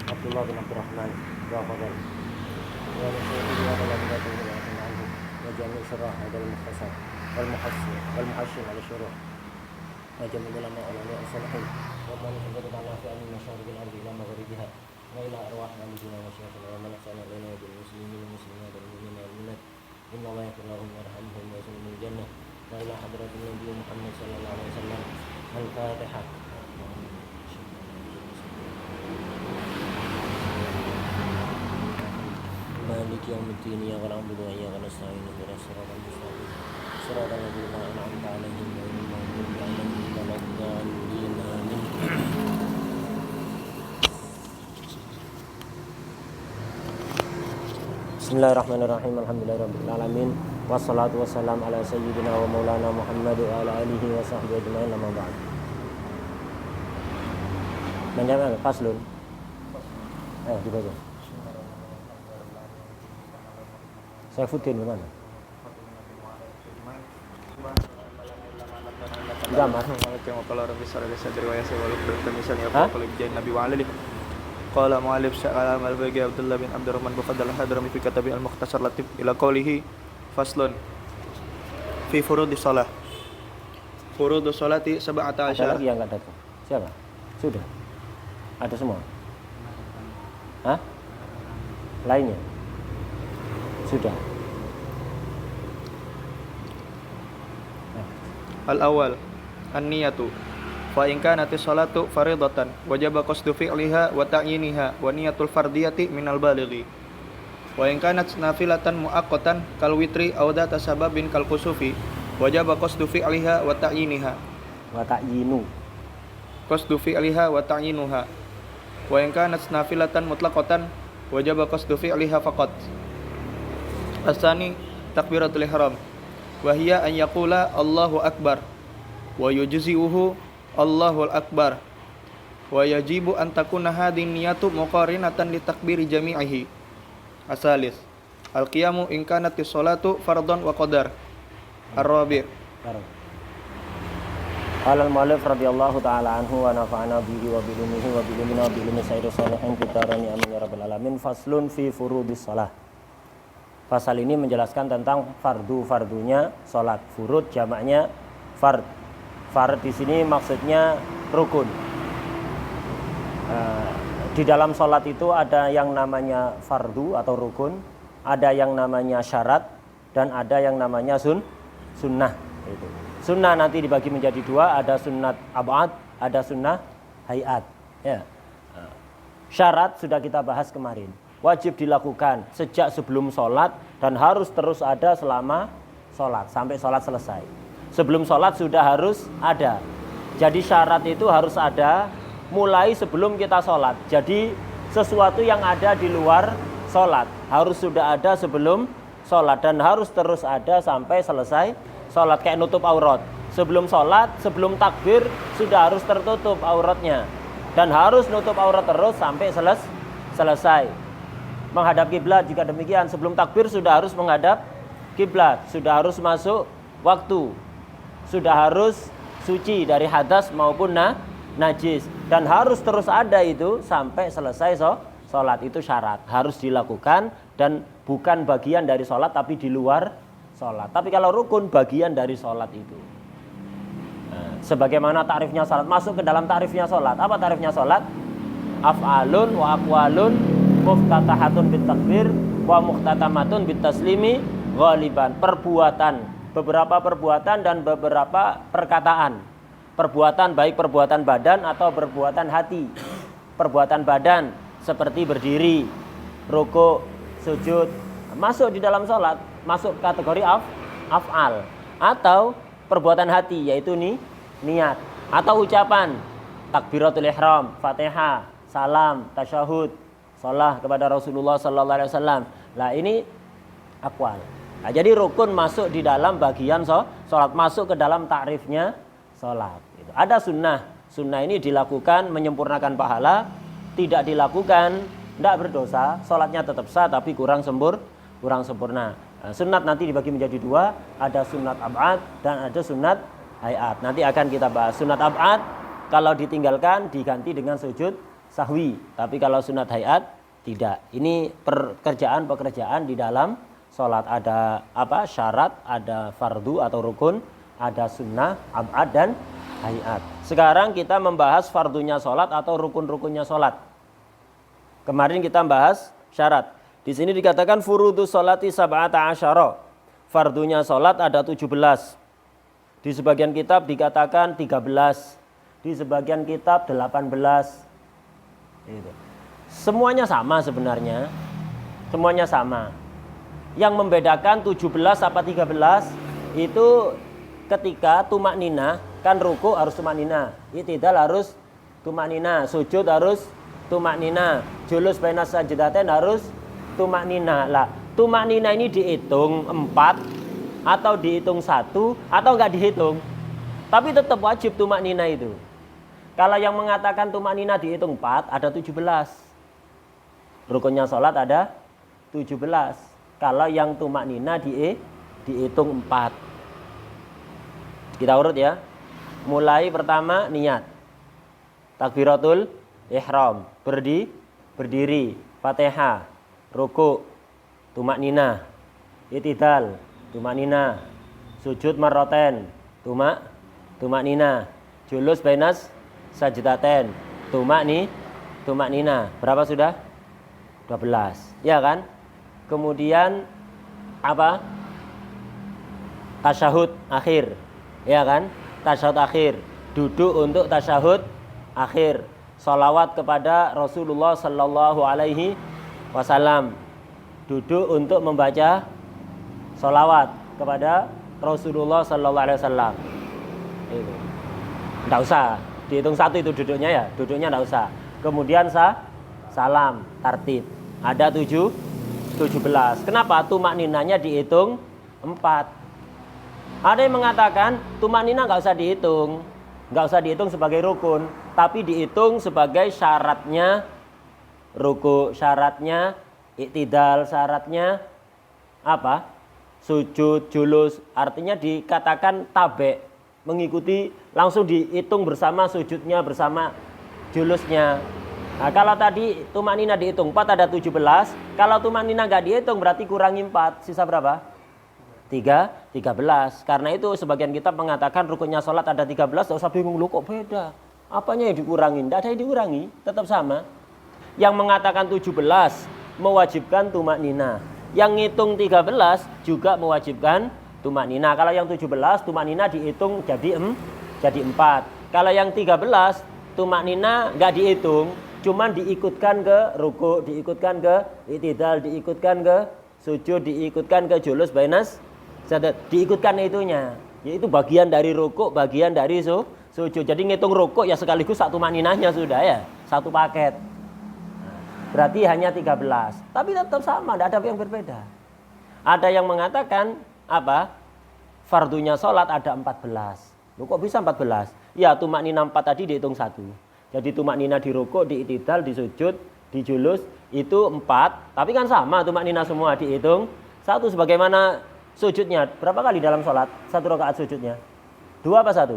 Abdullah bin Abdurrahman wa fadal wa nasuhi wa baladatu wa anhu wa jami' syurah hadal mukhtasar wal muhassin ala syuruh wa jami' ulama ulama as-salihin wa man qadara ta'ala fi an masyariqil ardi ila magharibiha wa ila arwah walidina wa syaikhin wa man ahsana ilaina bil muslimin wal muslimat wal mu'minina wal mu'minat inna allaha yaghfiru lahum wa yarhamhum wa yadkhuluhum jannah wa ila hadratin nabi Muhammad sallallahu alaihi wasallam al-fatihah. مالك يوم الدين إياك نعبد وإياك نستعين اهدنا الصراط المستقيم صراط الذين أنعمت عليهم غير المغضوب عليهم ولا الضالين آمين. Bismillahirrahmanirrahim. Alhamdulillahirabbil alamin. Wassalatu wassalamu ala sayyidina wa maulana Muhammad wa ala alihi wa sahbihi ajmain. Amma ba'd. Menjawab faslun. Dibaca. Saifuddin gimana? Gamar. Qala mu'allif sya'ala al-bagi Abdullah bin Abdurrahman Bukhadal Hadrami fi katabi al-mukhtasar latif ila qawlihi faslun fi furudis shalah. Furudus sholati 17. Ada lagi yang enggak datang? Siapa? Sudah. Ada semua? Hah? Lainnya? Sudah. Al-awwal an-niyatu fa in kanatis sholatu faridatan wajaba qasdu fi'liha wa ta'yiniha wa niyatul fardiyati minal balighi wa in kanat nafilatan muaqqatan kal witri aw data sababin kal kusufi wajaba qasdu fi'liha wa ta'yiniha Wa ta'yinu. qasdu fi'liha wa ta'yinuha wa in kanat nafilatan mutlaqatan wajaba qasdu fi'liha faqat. As-tsani takbiratul ihram wa hiya an yaqula Allahu akbar wa yujzi'uhu Allahul akbar wa yajibu an takuna hadhihi niyatu muqarinatan li takbiri jami'ihi. Asalis al-qiyamu in kanatis sholatu fardhan wa qadar. Ar-rabi' Qala al-mu'allif radhiyallahu ta'ala anhu wa nafa'ana bihi wa bi ilmihi wa bi ilmina wa bi ilmi sayyidil salihin fid dharain amin ya rabbal alamin. Faslun fi furudis shalah. Pasal ini menjelaskan tentang fardu-fardunya salat. Furud jamaknya fard. Fard di sini maksudnya rukun. Di dalam salat itu ada yang namanya fardu atau rukun, ada yang namanya syarat, dan ada yang namanya sunnah. Itu. Sunnah nanti dibagi menjadi dua, ada sunnat ab'ad, ada sunnah hayat. Ya. Syarat sudah kita bahas kemarin. Wajib dilakukan sejak sebelum sholat dan harus terus ada selama sholat sampai sholat selesai. Sebelum sholat sudah harus ada. Jadi syarat itu harus ada mulai sebelum kita sholat. Jadi sesuatu yang ada di luar sholat harus sudah ada sebelum sholat dan harus terus ada sampai selesai sholat. Kayak nutup aurat. Sebelum sholat, sebelum takbir sudah harus tertutup auratnya dan harus nutup aurat terus sampai selesai. Menghadap kiblat juga demikian. Sebelum takbir sudah harus menghadap kiblat, sudah harus masuk waktu, sudah harus suci dari hadas maupun najis dan harus terus ada itu sampai selesai sholat. Itu syarat, harus dilakukan dan bukan bagian dari sholat tapi di luar sholat. Tapi kalau rukun bagian dari sholat itu. Sebagaimana tarifnya sholat, masuk ke dalam tarifnya sholat. Apa tarifnya sholat? Af'alun wa aqwalun muftatahatun bit takbir wa muhtatamatun bit taslimi ghaliban. Perbuatan, beberapa perbuatan dan beberapa perkataan. Perbuatan baik perbuatan badan atau perbuatan hati. Perbuatan badan seperti berdiri, rukuk, sujud, masuk di dalam sholat, masuk kategori af'al. Atau perbuatan hati yaitu niat atau ucapan takbiratul ihram, Fatihah, salam, tasyahud, shalah kepada Rasulullah sallallahu alaihi wasallam. Nah, ini aqwal. Nah, jadi rukun masuk di dalam bagian salat, masuk ke dalam takrifnya salat. Gitu. Ada sunnah. Sunnah ini dilakukan menyempurnakan pahala, tidak dilakukan tidak berdosa, salatnya tetap sah tapi kurang sempurna. Nah, sunat nanti dibagi menjadi dua, ada sunat ab'ad dan ada sunat hayat. Nanti akan kita bahas. Sunat ab'ad kalau ditinggalkan diganti dengan sujud sahwi. Tapi kalau sunat hayat tidak. Ini pekerjaan di dalam sholat. Ada apa? Syarat, ada fardu atau rukun, ada sunnah, ab'ad dan hayat. Sekarang kita membahas fardunya sholat atau rukun-rukunnya sholat. Kemarin kita bahas syarat. Di sini dikatakan furudus sholati sab'ata asyara. Fardunya sholat ada 17. Di sebagian kitab dikatakan 13. Di sebagian kitab 18. Gitu. Semuanya sama sebenarnya. Semuanya sama. Yang membedakan 17 apa 13 itu ketika tumak nina, kan ruku harus tumak nina, i'tidal harus tumak nina, sujud harus tumak nina, julus bainas sajdatain harus tumak nina. Lah, tumak nina ini dihitung 4 atau dihitung 1 atau enggak dihitung. Tapi tetap wajib tumak nina itu. Kalau yang mengatakan tumak nina dihitung 4 ada 17. Rukunnya sholat ada 17. Kalau yang tumak nina dihitung 4. Kita urut ya. Mulai pertama niat. Takbiratul ihram, berdiri, Fatihah, ruku, tumak nina, i'tidal, tumak nina, sujud marroten, tumak nina, julus bainas sajdatain, tumak nina. Berapa sudah? 12. Ya kan? Kemudian apa? Tasyahud akhir. Ya kan? Tasyahud akhir. Duduk untuk tasyahud akhir. Sholawat kepada Rasulullah Sallallahu Alaihi Wasallam. Duduk untuk membaca sholawat kepada Rasulullah Sallallahu Alaihi Wasallam. Tidak usah dihitung 1 itu duduknya ya. Duduknya tidak usah. Kemudian salam tartib. Ada 17. Kenapa? Tumak ninanya dihitung 4. Ada yang mengatakan tumak nina nggak usah dihitung. Nggak usah dihitung sebagai rukun, tapi dihitung sebagai syaratnya ruku, syaratnya i'tidal, syaratnya apa? Sujud, julus, artinya dikatakan tabe, mengikuti, langsung dihitung bersama sujudnya, bersama julusnya. Nah, kalau tadi tumak nina dihitung 4 ada 17, kalau tumak nina nggak dihitung berarti kurangi 4, sisa berapa? 13. Karena itu sebagian kitab mengatakan rukunnya sholat ada 13, tidak usah bingung, lu kok beda? Apanya yang dikurangi? Tidak ada yang dikurangi, tetap sama. Yang mengatakan 17 mewajibkan tumak nina. Yang ngitung 13 juga mewajibkan tumak nina. Kalau yang 17 tumak nina dihitung jadi 4. Kalau yang 13 tumak nina nggak dihitung, cuman diikutkan ke ruku, diikutkan ke i'tidal, diikutkan ke sujud, diikutkan ke julus bainas, diikutkan itunya. Yaitu bagian dari ruku, bagian dari sujud. Jadi ngitung ruku ya sekaligus satu maninahnya sudah ya, satu paket. Berarti hanya 13. Tapi tetap sama, tidak ada yang berbeda. Ada yang mengatakan apa? Fardunya sholat ada 14. Loh, kok bisa 14? Ya tumak nina 4 tadi dihitung 1. Jadi tumak nina di ruku, di i'tidal, di sujud, di julus itu 4. Tapi kan sama tumak nina semua dihitung 1. Sebagaimana sujudnya berapa kali dalam sholat? 1 rakaat sujudnya 2 apa 1?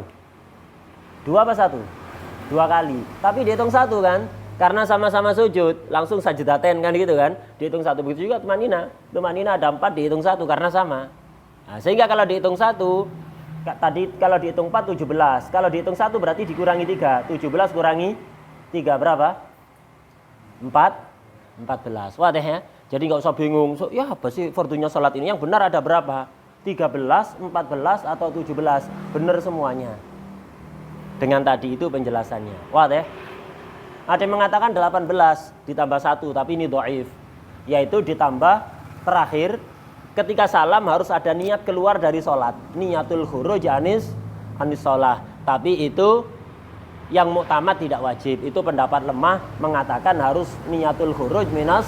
2 apa 1? 2 kali. Tapi dihitung 1 kan? Karena sama-sama sujud, langsung sajdatain kan gitu kan? Dihitung 1. Begitu juga tumak nina. Tumak nina ada 4 dihitung 1 karena sama. Nah, sehingga kalau dihitung 1, tadi kalau dihitung 4 17. Kalau dihitung 1 berarti dikurangi 3. 17 kurangi 3 berapa? 14. Wadah ya. Jadi nggak usah bingung. Ya apa sih fardunya sholat ini? Yang benar ada berapa? 13, 14 atau 17? Benar semuanya. Dengan tadi itu penjelasannya. Wadah ya. Ada yang mengatakan 18 ditambah 1, tapi ini dhaif. Yaitu ditambah terakhir ketika salam harus ada niat keluar dari sholat. Niatul khuruj anis sholah. Tapi itu yang muktamad tidak wajib. Itu pendapat lemah mengatakan harus niatul khuruj minas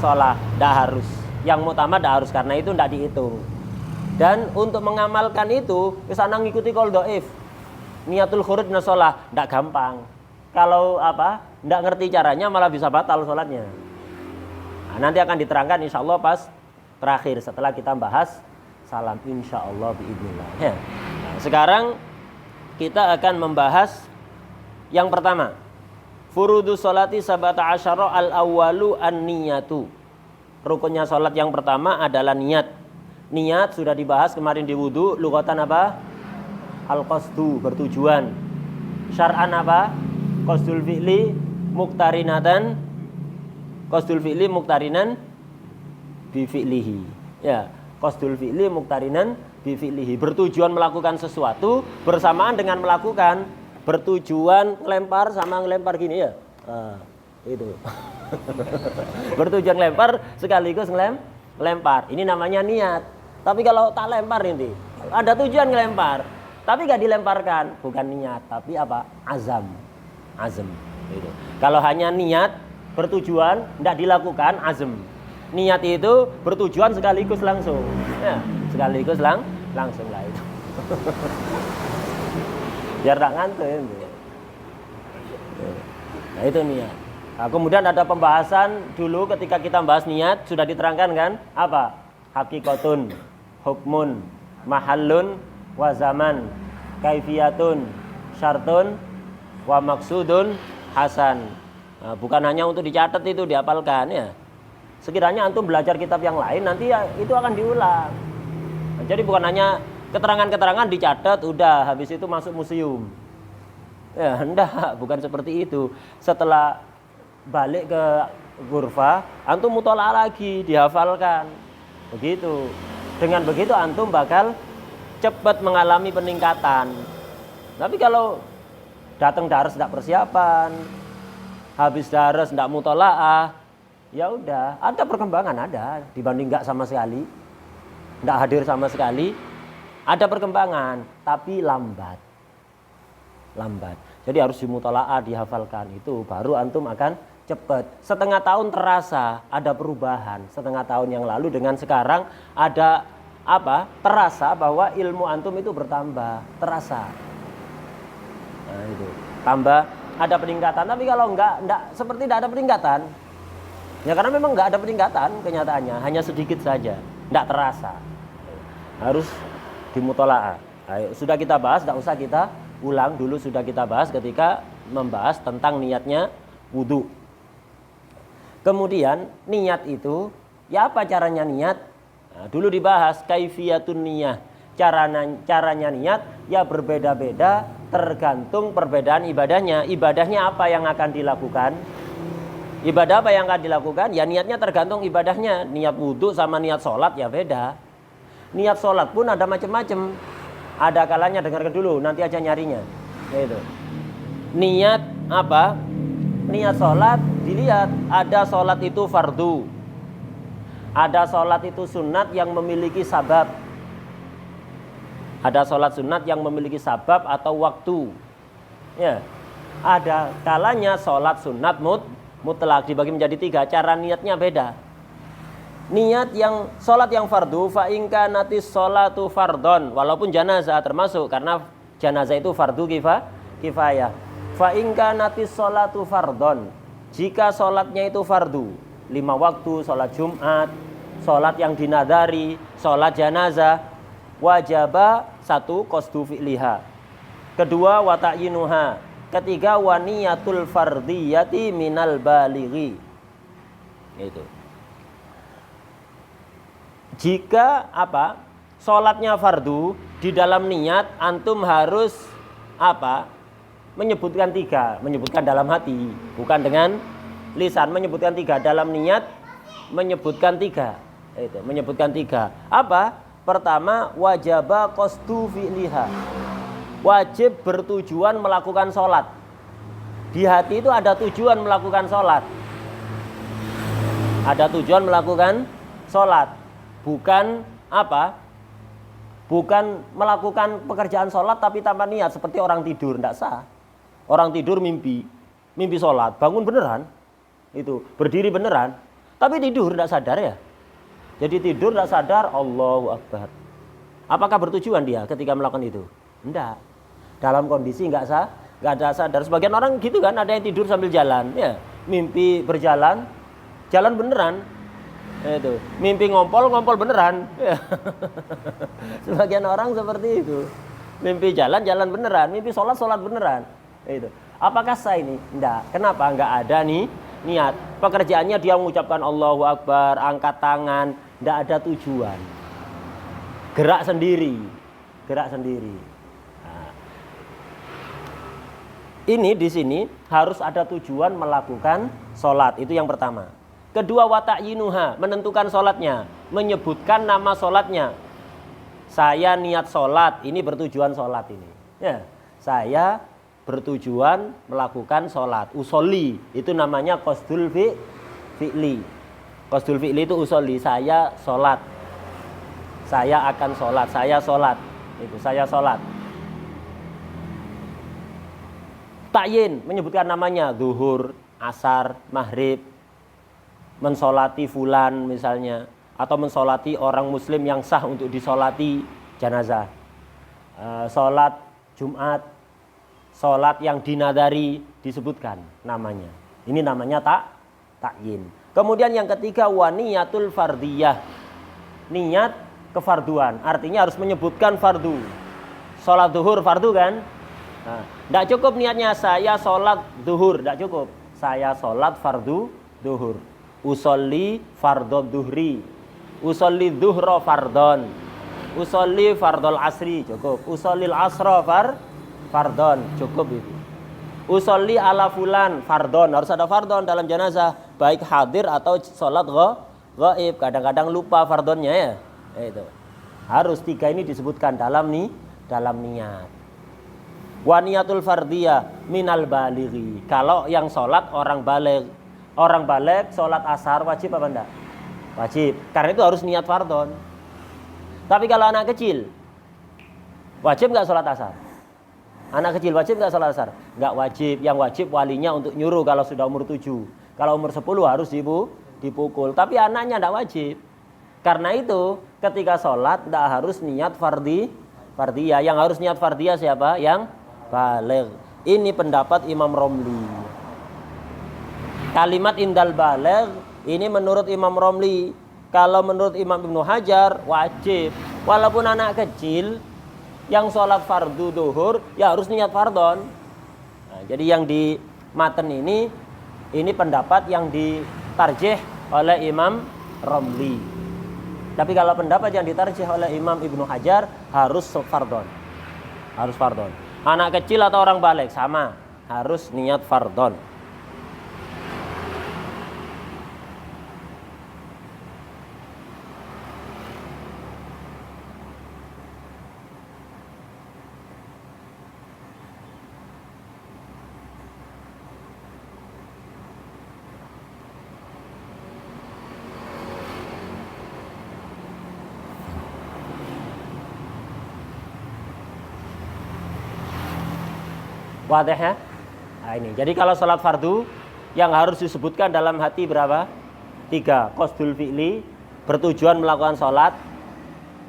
sholah. Tidak harus. Yang muktamad tidak harus, karena itu tidak dihitung. Dan untuk mengamalkan itu kesana ngikuti qaul dhaif. Niatul khuruj minas sholah tidak gampang. Kalau tidak ngerti caranya malah bisa batal sholatnya. Nah, nanti akan diterangkan insya Allah pas terakhir setelah kita bahas salam insya Allah biidznillah. Ya. Nah, sekarang kita akan membahas yang pertama. Furudus sholati sabata asyara al-awwalu an-niyatu. Rukunnya sholat yang pertama adalah niat. Niat sudah dibahas kemarin di wudu. Lugatan apa? Al-qasdu, bertujuan. Syar'an apa? Qasdul fi'li muqtarinatan. Qasdul fi'li muqtarinan bi fi'lihi. Ya, qasdul fi'li muqtarinan bi fi'lihi. Bertujuan melakukan sesuatu bersamaan dengan melakukan. Bertujuan ngelempar sama ngelempar gini ya. Itu. Bertujuan lempar sekaligus ngelempar. Ini namanya niat. Tapi kalau tak lempar ini, ada tujuan ngelempar, tapi gak dilemparkan, bukan niat, tapi apa? Azam. Gitu. Kalau hanya niat bertujuan tidak dilakukan, azam. Niat itu bertujuan sekaligus langsung. Ya, sekaligus langsung lah itu. Biar tak ngantuk itu. Nah itu niat. Nah, kemudian ada pembahasan dulu ketika kita bahas niat sudah diterangkan kan apa? Hakikatun, hukmun, mahallun, wa zaman, kaifiyatun, syartun, wa maksudun, hasan. Nah, bukan hanya untuk dicatat itu dihafalkan ya. Sekiranya antum belajar kitab yang lain nanti ya itu akan diulang. Nah, jadi bukan hanya keterangan-keterangan dicatat udah habis itu masuk museum. Ya, enggak, bukan seperti itu. Setelah balik ke ghurfah, antum mutola'ah lagi, dihafalkan. Begitu. Dengan begitu antum bakal cepat mengalami peningkatan. Tapi kalau datang daras tidak persiapan, habis daras tidak mutola'ah, ya udah, ada perkembangan ada dibanding enggak sama sekali. Enggak hadir sama sekali. Ada perkembangan, tapi lambat. Jadi harus dimutola'ah, dihafalkan itu baru antum akan cepat. Setengah tahun terasa ada perubahan. Setengah tahun yang lalu dengan sekarang ada apa? Terasa bahwa ilmu antum itu bertambah, terasa. Nah, itu. Tambah ada peningkatan, tapi kalau enggak seperti tidak ada peningkatan. Ya karena memang enggak ada peningkatan kenyataannya, hanya sedikit saja, enggak terasa. Harus dimutola'ah. Sudah kita bahas, tidak usah kita ulang, dulu sudah kita bahas ketika membahas tentang niatnya wudu. Kemudian niat itu, ya apa caranya niat? Nah, dulu dibahas kaifiyatun niyah. Caranya niat ya berbeda-beda tergantung perbedaan ibadahnya. Ibadahnya apa yang akan dilakukan? Ibadah apa yang akan dilakukan? Ya niatnya tergantung ibadahnya. Niat wudu sama niat sholat ya beda. Niat sholat pun ada macam-macam. Ada kalanya, dengarkan dulu, nanti aja nyarinya. Gitu. Niat apa? Niat sholat, dilihat. Ada sholat itu fardu. Ada sholat itu sunat yang memiliki sabab. Ada sholat sunat yang memiliki sabab atau waktu. Ya. Ada kalanya sholat sunat mutlak dibagi menjadi 3. Cara niatnya beda. Niat yang sholat yang fardu fa in kanatis sholatu fardhon, walaupun janazah termasuk karena janazah itu fardu kifayah. Fa in kanatis sholatu fardhon, jika sholatnya itu fardu 5 waktu, sholat Jumat, sholat yang dinadari, sholat janazah, wajaba 1 qasdu fi'liha, 2 wa ta'yinuha, 3 wa niyatul fardiyati minal balighi. Itu. Jika apa? Sholatnya fardu, di dalam niat antum harus apa? Menyebutkan 3, menyebutkan dalam hati, bukan dengan lisan, menyebutkan 3 dalam niat, menyebutkan 3. Itu, menyebutkan 3. Apa? Pertama, wajaba qasdu fi'liha. Wajib bertujuan melakukan sholat. Di hati itu ada tujuan melakukan sholat. Ada tujuan melakukan sholat. Bukan apa? Bukan melakukan pekerjaan sholat tapi tanpa niat seperti orang tidur, tidak sah. Orang tidur mimpi sholat, bangun beneran, itu berdiri beneran, tapi tidur tidak sadar ya. Jadi tidur tidak sadar, Allahu Akbar. Apakah bertujuan dia ketika melakukan itu? Tidak. Dalam kondisi nggak ada sadar. Sebagian orang gitu kan, ada yang tidur sambil jalan, ya, mimpi berjalan, jalan beneran. Itu mimpi ngompol beneran. Sebagian orang seperti itu, mimpi jalan beneran, mimpi sholat beneran. Itu Apakah sah ini? Enggak. Kenapa? Enggak ada nih niat. Pekerjaannya dia mengucapkan Allahu Akbar, angkat tangan, enggak ada tujuan. Gerak sendiri. Gerak sendiri. Nah, ini di sini harus ada tujuan melakukan sholat. Itu yang pertama. Kedua, wa ta'yinuha, menentukan sholatnya, menyebutkan nama sholatnya. Saya niat sholat, ini bertujuan sholat ini. Ya, saya bertujuan melakukan sholat. Usolli, itu namanya qasdul fi'li. Qasdul fi'li itu usolli, saya sholat. Saya akan sholat, saya sholat. Itu, saya sholat. Ta'yin, menyebutkan namanya, zuhur, asar, maghrib, mensolati fulan misalnya, atau mensolati orang muslim yang sah untuk disolati jenazah, sholat Jumat, sholat yang dinadari disebutkan namanya. Ini namanya ta'yin. Kemudian yang ketiga, wa niyatul fardiyah, niat kefarduan, artinya harus menyebutkan fardu. Sholat zuhur fardu kan? Nah, tidak cukup niatnya saya sholat zuhur, tidak cukup. Saya sholat fardu zuhur. Usolli fardhu duhri, usolli duhra fardon, usolli fardol asri, cukup. Usolli asra fardon, cukup itu. Usolli ala fulan fardon, harus ada fardon dalam jenazah, baik hadir atau sholat ghaib. Kadang-kadang lupa fardonnya ya. Itu harus tiga ini disebutkan dalam niat. Wa niyatul fardiyah minal balighi, kalau yang sholat orang baligh. Orang balik sholat asar wajib apa enggak? Wajib. Karena itu harus niat fardhon. Tapi kalau anak kecil, wajib enggak sholat asar? Anak kecil wajib enggak sholat asar? Enggak wajib. Yang wajib walinya untuk nyuruh kalau sudah umur 7. Kalau umur 10 harus dipukul. Tapi anaknya enggak wajib. Karena itu ketika sholat enggak harus niat fardiyah. Yang harus niat fardiyah siapa? Yang baligh. Ini pendapat Imam Romli. Kalimat indal baligh ini menurut Imam Romli. Kalau menurut Imam Ibnu Hajar wajib. Walaupun anak kecil yang sholat fardu duhur ya harus niat fardhon. Nah, jadi yang di maten ini pendapat yang ditarjih oleh Imam Romli. Tapi kalau pendapat yang ditarjih oleh Imam Ibnu Hajar harus fardhon. Harus fardhon. Anak kecil atau orang baligh sama, harus niat fardhon. Wadih ya? Nah ini, jadi kalau sholat fardu yang harus disebutkan dalam hati berapa? 3, qasdul fi'li, bertujuan melakukan sholat.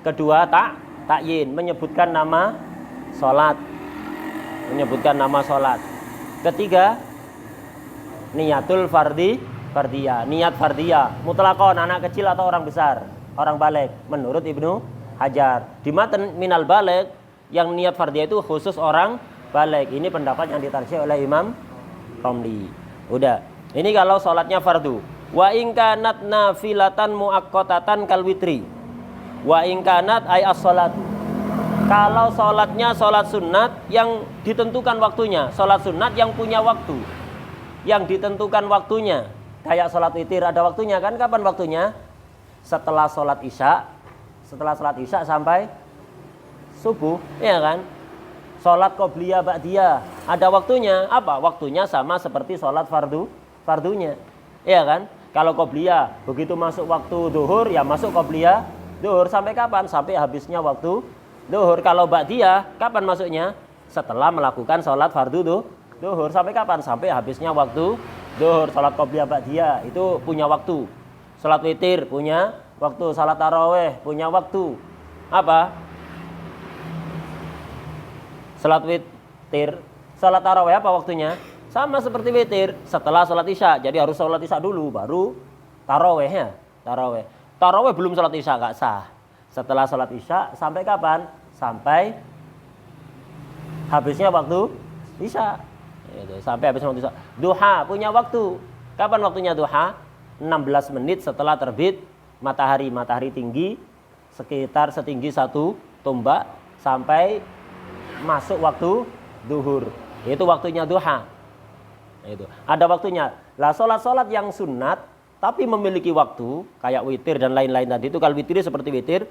Kedua, ta'yin, menyebutkan nama sholat. Menyebutkan nama sholat. Ketiga, niyatul fardiyah, niat fardiyah, mutlaqon, anak kecil atau orang besar, orang baligh, menurut Ibnu Hajar. Di matan minal baligh, yang niat fardiyah itu khusus orang baligh. Ini pendapat yang ditarjih oleh Imam Romli. Udah. Ini kalau sholatnya fardu. Wa in kanat nafilatan muaqqatatan kal witri. Wa in kanat ay as-sholatu. Kalau sholatnya sholat sunat yang ditentukan waktunya, sholat sunat yang punya waktu, yang ditentukan waktunya. Kayak sholat witir ada waktunya kan? Kapan waktunya? Setelah sholat isya. Setelah sholat isya sampai subuh, ya kan? Sholat qobliyah ba'diyah ada waktunya. Apa? Waktunya sama seperti sholat fardunya. Iya kan? Kalau qobliyah begitu masuk waktu duhur ya masuk qobliyah duhur. Sampai kapan? Sampai habisnya waktu duhur. Kalau ba'diyah kapan masuknya? Setelah melakukan sholat fardu duhur. Sampai kapan? Sampai habisnya waktu duhur. Sholat qobliyah ba'diyah itu punya waktu. Sholat witir punya waktu. Sholat tarawih punya waktu. Apa? Salat witir, salat tarawih apa waktunya? Sama seperti witir, setelah salat isya. Jadi harus salat isya dulu, baru tarawihnya. Tarawih belum salat isya, nggak sah. Setelah salat isya, sampai kapan? Sampai habisnya waktu isya. Itu, sampai habis waktu duha punya waktu. Kapan waktunya duha? 16 menit setelah terbit matahari. Matahari tinggi sekitar setinggi 1 tombak sampai masuk waktu duhur. Itu waktunya duha. Itu ada waktunya. Lah sholat yang sunat tapi memiliki waktu kayak witir dan lain-lain tadi itu, kalau witir seperti witir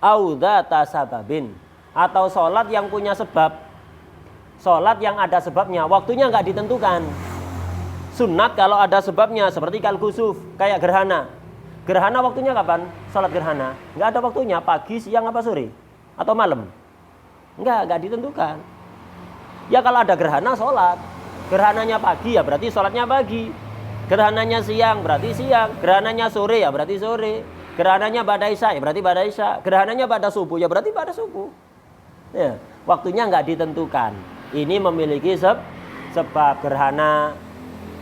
audata sababin, atau sholat yang punya sebab, sholat yang ada sebabnya, waktunya nggak ditentukan. Sunat kalau ada sebabnya seperti kal-kusuf, kayak gerhana. Gerhana waktunya kapan? Sholat gerhana nggak ada waktunya, pagi, siang, apa sore atau malam, nggak ditentukan. Ya kalau ada gerhana sholat, gerhananya pagi ya berarti sholatnya pagi, gerhananya siang berarti siang, gerhananya sore ya berarti sore, gerhananya pada isya ya berarti pada isya, gerhananya pada subuh ya berarti pada subuh. Ya, waktunya nggak ditentukan. Ini memiliki sebab. Gerhana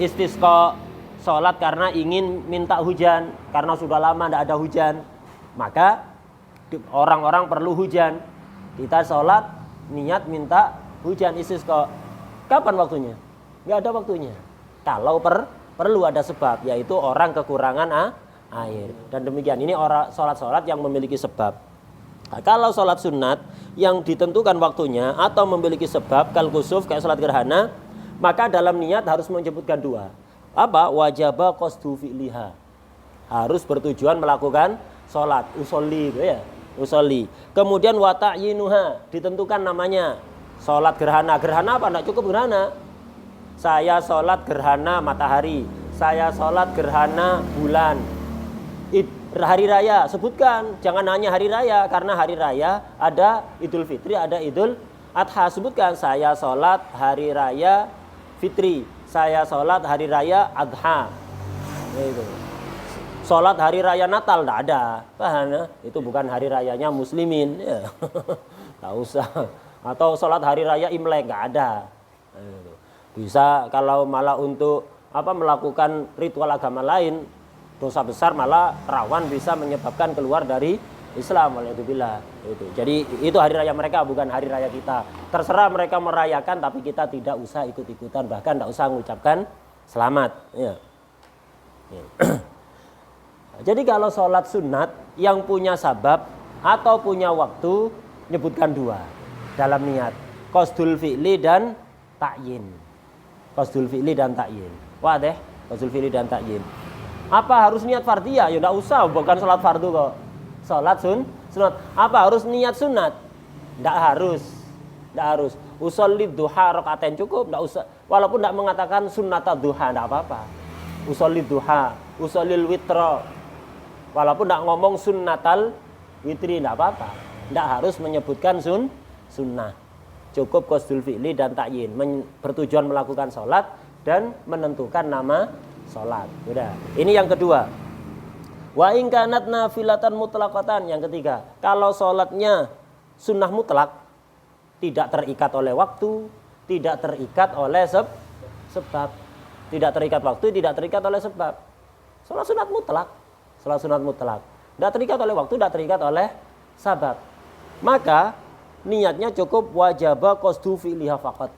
istisqa, sholat karena ingin minta hujan, karena sudah lama tidak ada hujan, maka orang-orang perlu hujan. Kita sholat niat minta hujan istisqa. Kapan waktunya? Nggak ada waktunya. Kalau perlu ada sebab, yaitu orang kekurangan air. Dan demikian, ini orang sholat-sholat yang memiliki sebab. Nah, kalau sholat sunat yang ditentukan waktunya atau memiliki sebab, kal-kusuf kayak sholat gerhana, maka dalam niat harus menyebutkan dua. Apa? Wajaba qasdu fi'liha. Harus bertujuan melakukan sholat. Usolli itu ya. Usolli. Kemudian wa ta'yinuha, ditentukan namanya. Sholat gerhana. Gerhana apa? Tidak cukup gerhana. Saya sholat gerhana matahari. Saya sholat gerhana bulan. Hari raya sebutkan. Jangan hanya hari raya. Karena hari raya ada Idul Fitri, ada Idul Adha. Sebutkan saya sholat hari raya Fitri, saya sholat hari raya Adha. Itu. Sholat hari raya Natal tidak ada. Paham ya? Itu bukan hari rayanya muslimin. Ya. Tak usah. Atau sholat hari raya Imlek nggak ada. Bisa kalau malah untuk melakukan ritual agama lain, dosa besar malah rawan bisa menyebabkan keluar dari Islam. Walhamdulillah. Itu. Jadi itu hari raya mereka, bukan hari raya kita. Terserah mereka merayakan, tapi kita tidak usah ikut-ikutan, bahkan tidak usah mengucapkan selamat. Ya. Ya. Jadi kalau sholat sunat yang punya sabab atau punya waktu, nyebutkan dua dalam niat, qasdul fi'li dan ta'yin. Qasdul fi'li dan ta'yin. Wah deh, qasdul fi'li dan ta'yin. Apa harus niat fardiyah? Ya enggak usah, bukan sholat fardu kok. Sholat sunat. Apa harus niat sunat? Enggak harus. Enggak harus. Usolli duha rakaatain cukup, enggak usah. Walaupun enggak mengatakan sunnata duha, enggak apa-apa. Usolli duha, usallil witra. Walaupun enggak ngomong sunnatal witri, enggak apa-apa. Enggak harus menyebutkan sunnah. Cukup qasdul fi'li dan ta'yin, bertujuan melakukan sholat dan menentukan nama sholat. Sudah. Ini yang kedua. Wa in kanat nafilatan mutlaqatan, yang ketiga. Kalau sholatnya sunnah mutlak, tidak terikat oleh waktu, tidak terikat oleh sebab. Tidak terikat waktu, tidak terikat oleh sebab. Sholat sunat mutlak. Sholat sunat mutlak. Tidak terikat oleh waktu, tidak terikat oleh sebab. Maka niatnya cukup wajaba qasdu fi'liha faqat.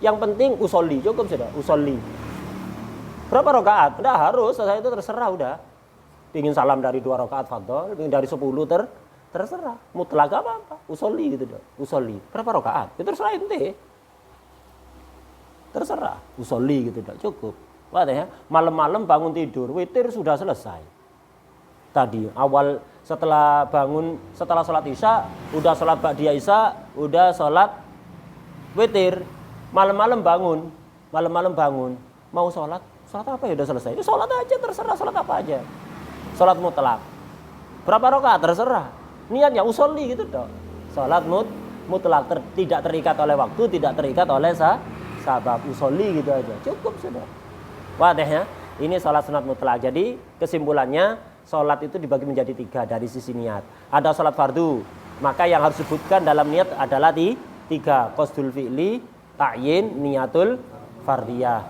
Yang penting usolli, cukup sudah, usolli. Berapa rakaat? Tidak harus, saya itu terserah udah. Pingin salam dari 2 rakaat fadhol, pingin dari 10 terserah. Mutlak apa-apa, usolli gitu dah. Usolli. Berapa rakaat? Itu terserah ente. Terserah, usolli gitu dah, cukup. Wah ya, malam-malam bangun tidur, witir sudah selesai. Tadi awal setelah bangun, setelah sholat isya, udah sholat ba'diyah isya, udah sholat witir. Malam-malam bangun, mau sholat apa ya udah selesai. Itu sholat aja, terserah sholat apa aja. Sholat mutlak. Berapa rakaat terserah. Niatnya usolli gitu dong. Sholat mutlak, tidak terikat oleh waktu, tidak terikat oleh sabab, usolli gitu aja. Cukup sudah. Wadah ya. Ini sholat sunat mutlak. Jadi kesimpulannya sholat itu dibagi menjadi 3 dari sisi niat. Ada sholat fardu, maka yang harus disebutkan dalam niat adalah 3. Qasdul fi'li, ta'yin, niatul fardiyah.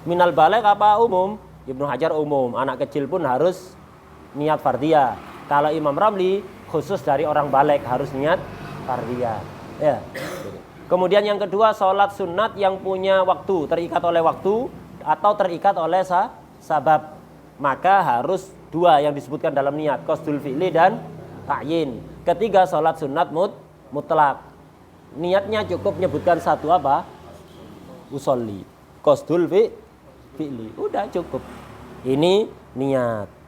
Minal baligh apa umum? Ibnu Hajar umum. Anak kecil pun harus niat fardiyah. Kalau Imam Ramli khusus dari orang baligh harus niat fardiyah. Ya. Kemudian yang kedua, sholat sunat yang punya waktu, terikat oleh waktu atau terikat oleh sabab. Maka harus dua yang disebutkan dalam niat, qasdul fi'li dan ta'yin. Ketiga, sholat sunat mutlak. Niatnya cukup menyebutkan satu apa? Usolli. Qasdul fi'li. Udah cukup. Ini niat.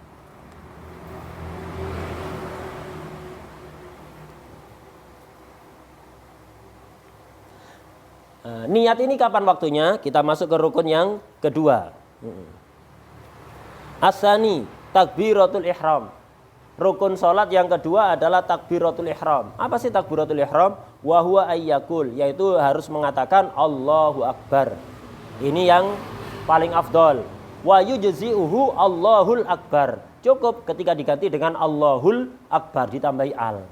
Niat ini kapan waktunya? Kita masuk ke rukun yang kedua. Asani, takbiratul ihram. Rukun sholat yang kedua adalah takbiratul ihram. Apa sih takbiratul ihram? Wa huwa ayyakul, yaitu harus mengatakan Allahu Akbar. Ini yang paling afdol. Wa yujzi'uhu Allahul Akbar. Cukup ketika diganti dengan Allahul Akbar ditambahi al.